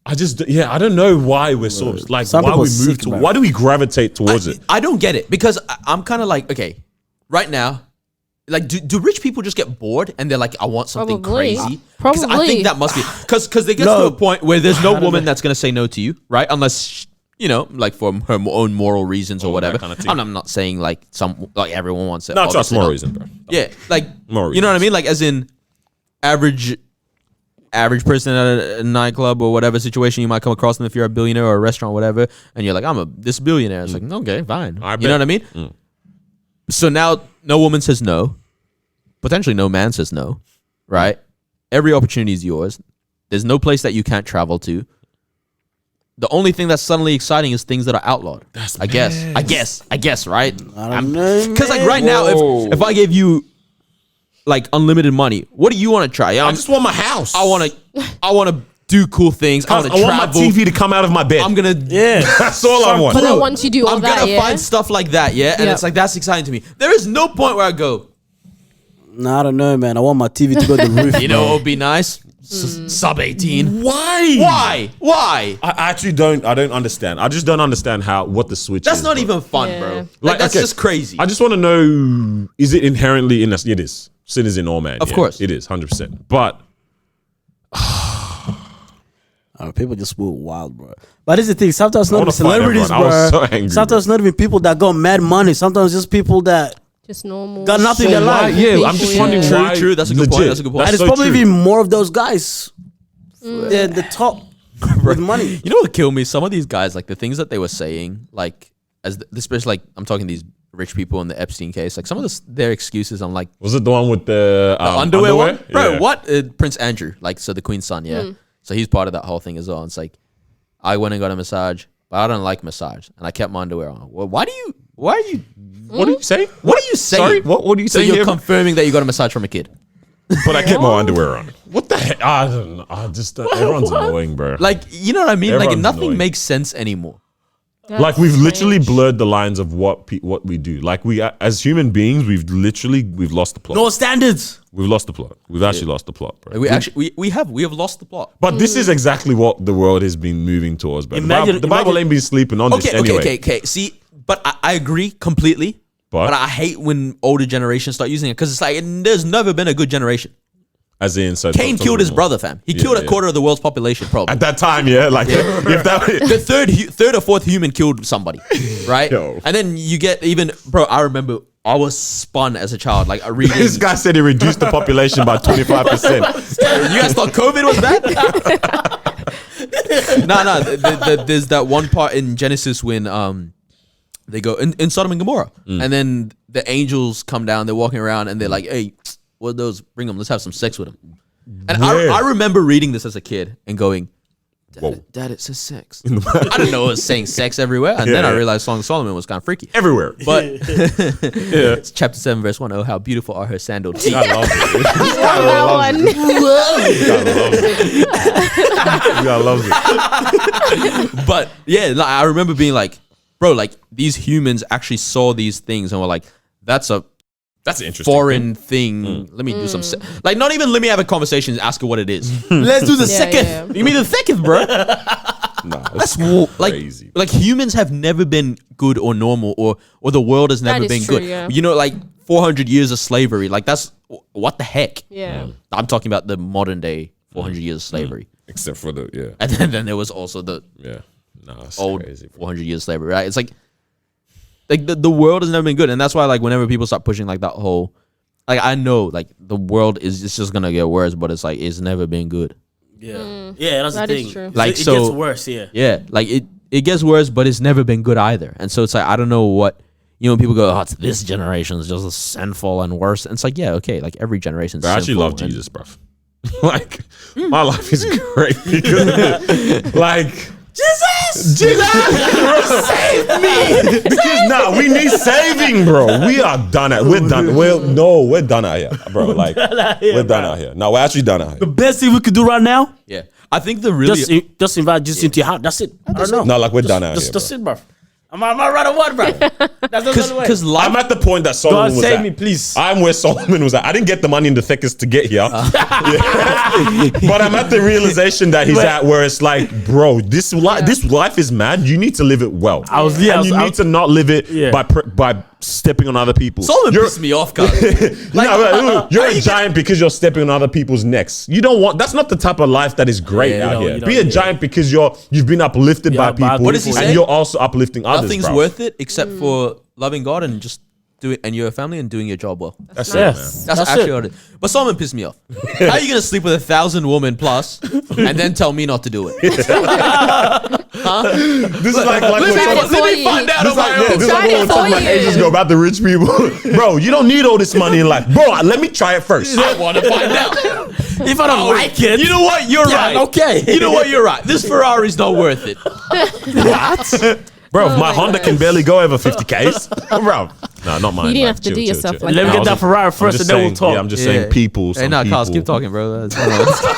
I don't know why we're so like. Some why we people move sick, to? man. Why do we gravitate towards it? I don't get it because I'm kind of like, okay, right now, like, do rich people just get bored and they're like, I want something Probably. crazy? 'Cause I think that must be because they get to a point where there's no woman that's gonna say no to you, right? Unless like for her own moral reasons or whatever. Kind of thing. I'm not saying like everyone wants it. No, trust obviously moral not. reason, bro. Yeah, like Moral you know what I reasons. mean? Like, as in average person at a nightclub or whatever situation, you might come across them if you're a billionaire or a restaurant or whatever, and you're like, I'm this billionaire. It's like, okay, fine. You know what I mean? So now no woman says no. Potentially no man says no, right? Every opportunity is yours. There's no place that you can't travel to. The only thing that's suddenly exciting is things that are outlawed. I guess, right? I don't know. Because like right now, if I gave you like unlimited money, what do you want to try? I just want my house. I want to do cool things. I want to I want my travel. TV to come out of my bed. I'm gonna That's all I want. But then once you do all I'm that, gonna find stuff like that, and Yep. it's like that's exciting to me. There is no point where I go, Nah, I don't know, man. I want my TV to go to the roof. you know, what would be nice. Sub 18. Why? Why? I actually don't. I don't understand. I just don't understand what the switch is. That's not bro. even fun, Yeah. bro. Like that's okay, just crazy. I just want to know: is it inherently in us? It is. Sin is in all man. Of course. it is 100%. But People just move wild, bro. But this is the thing. Sometimes not wanna even fight celebrities, everyone. I was bro. so angry, Sometimes not even people that got mad money. Sometimes just people that just normal. got nothing So in their why- life. yeah, I'm just People, wondering yeah. why. True, that's a good point, that's a good point. That's And it's so probably true. even more of those guys. They're the top with money. You know what killed me? Some of these guys, like the things that they were saying, like especially like I'm talking these rich people in the Epstein case, like some of their excuses. I'm like, Was it the one with the underwear one, bro. Yeah. What Prince Andrew, like so the Queen's son, yeah. So he's part of that whole thing as well. It's like I went and got a massage, but I don't like massage, and I kept my underwear on. Well, why are you? What do you say? What are you saying? Sorry, what do you So say? you're here? confirming that you got a massage from a kid? But I kept my underwear on. What the heck? I don't know. I just everyone's annoying, bro. Like, you know what I mean? Like Everyone's nothing annoying. makes sense anymore. Like we've literally blurred the lines of what we do. Like we as human beings, we've lost the plot. No standards. We've lost the plot. We've actually lost the plot, bro. We have lost the plot. But this is exactly what the world has been moving towards, bro. Imagine- the Bible ain't been sleeping on this anyway. Okay. See, but I agree completely. But? But I hate when older generations start using it because it's like there's never been a good generation. As in, so Cain killed his brother, fam. He killed a quarter of the world's population, probably. At that time, yeah. Like if that The third or fourth human killed somebody, right? Yo. And then you get even, bro. I remember I was spun as a child, like reading. this guy said he reduced the population by 25%. You guys thought COVID was bad? No. There's that one part in Genesis when they go in Sodom and Gomorrah, and then the angels come down. They're walking around and they're like, "Hey, what are those? Bring them. Let's have some sex with them." And I remember reading this as a kid and going, Dad, it says sex. I didn't know it was saying sex everywhere. And then I realized Song of Solomon was kind of freaky. Everywhere. But it's chapter 7, verse 1. Oh, how beautiful are her sandaled feet. I love it. that one. You gotta love it. But yeah, like, I remember being like, bro, like these humans actually saw these things and were like, that's interesting. foreign thing. Let me do some like not even let me have a conversation and ask her what it is. Let's do the Yeah, second. yeah. You mean the second, bro? Nah, That's crazy. like humans have never been good or normal or the world has never is been true, good. yeah. You know, like 400 years of slavery. Like that's what the heck. Yeah. I'm talking about the modern day 400 years of slavery. Except for the And then there was also the Nah, it's old crazy. Bro. 400 years of slavery, right? It's like the world has never been good. And that's why like whenever people start pushing like that whole, like I know like the world is it's just going to get worse, but it's like it's never been good. Yeah, yeah, that's That the is thing. true. Like, it so- gets worse. Yeah, Yeah, like it gets worse, but it's never been good either. And so it's like I don't know what when people go, oh, it's this generation is just sinful and worse. And it's like, yeah, okay, like every generation. But I actually love and- Jesus, bro. Like my life is great because like Jesus, bro, save me. Because we need saving, bro. We are done at. We're done. We're done out here, bro. Like we're done out here. No, we're actually done out the here. best thing we could do right now, Yeah, I think the really just invite Jesus into your house. That's it. I don't know. No, like we're done out here. Just it, bro. Am I right or what, bro? That's the only way. because life. I'm at the point that Solomon God was save at. me, please. I'm where Solomon was at. I didn't get the money in the thickest to get here. Yeah. But I'm at the realization that he's at where it's like, bro, this life is mad. You need to live it well. And you need to not live it by stepping on other people's. Solomon pissed me off, guys. You're a giant because you're stepping on other people's necks. You don't want. That's not the type of life that is great Yeah, you out don't- here. you Be don't- a giant because you've been uplifted by Yeah, by people, What does he and say? you're also uplifting others. Nothing's bro. worth it except for loving God and just doing and your family and doing your job well. That's Yes. it, man. That's actually what it is. But Solomon pissed me off. How are you gonna sleep with 1,000 women plus and then tell me not to do it? This is like Tried when it someone- for Let me you. find out This on my like, yeah, own. this like Tried it when for some of my you. agents go about the rich people. Bro, you don't need all this money in life. Bro, let me try it first. I want to find out. If I don't like it, You know what? You're Yeah, right. okay. You know what? You're right. This Ferrari's not worth it. Bro, my my Honda can gosh. barely go over 50Ks. Bro, no, not mine. You didn't like, have to chill, do chill, yourself chill. like Let me that. get that Ferrari I'm first, just and then we'll saying- talk. Yeah, I'm just saying people. Hey, some no, Carlos, people. keep talking, bro. That's interesting.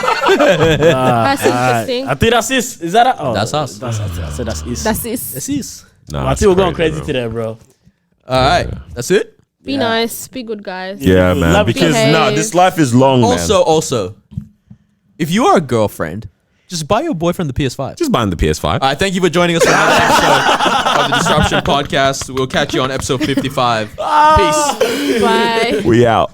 I think that's it. Is that? Oh, That's us. That's us. I said that's it. That's it. This is. Nah, I that's think we're going crazy bro. today, bro. All right. That's it. Be nice. Be good, guys. Yeah, man. Love Because behave. this life is long, man. Also, if you are a girlfriend, just buy your boyfriend the PS5. Just buying the PS5. All right, thank you for joining us for another episode of the Disruption Podcast. We'll catch you on episode 55. Peace. Bye. We out.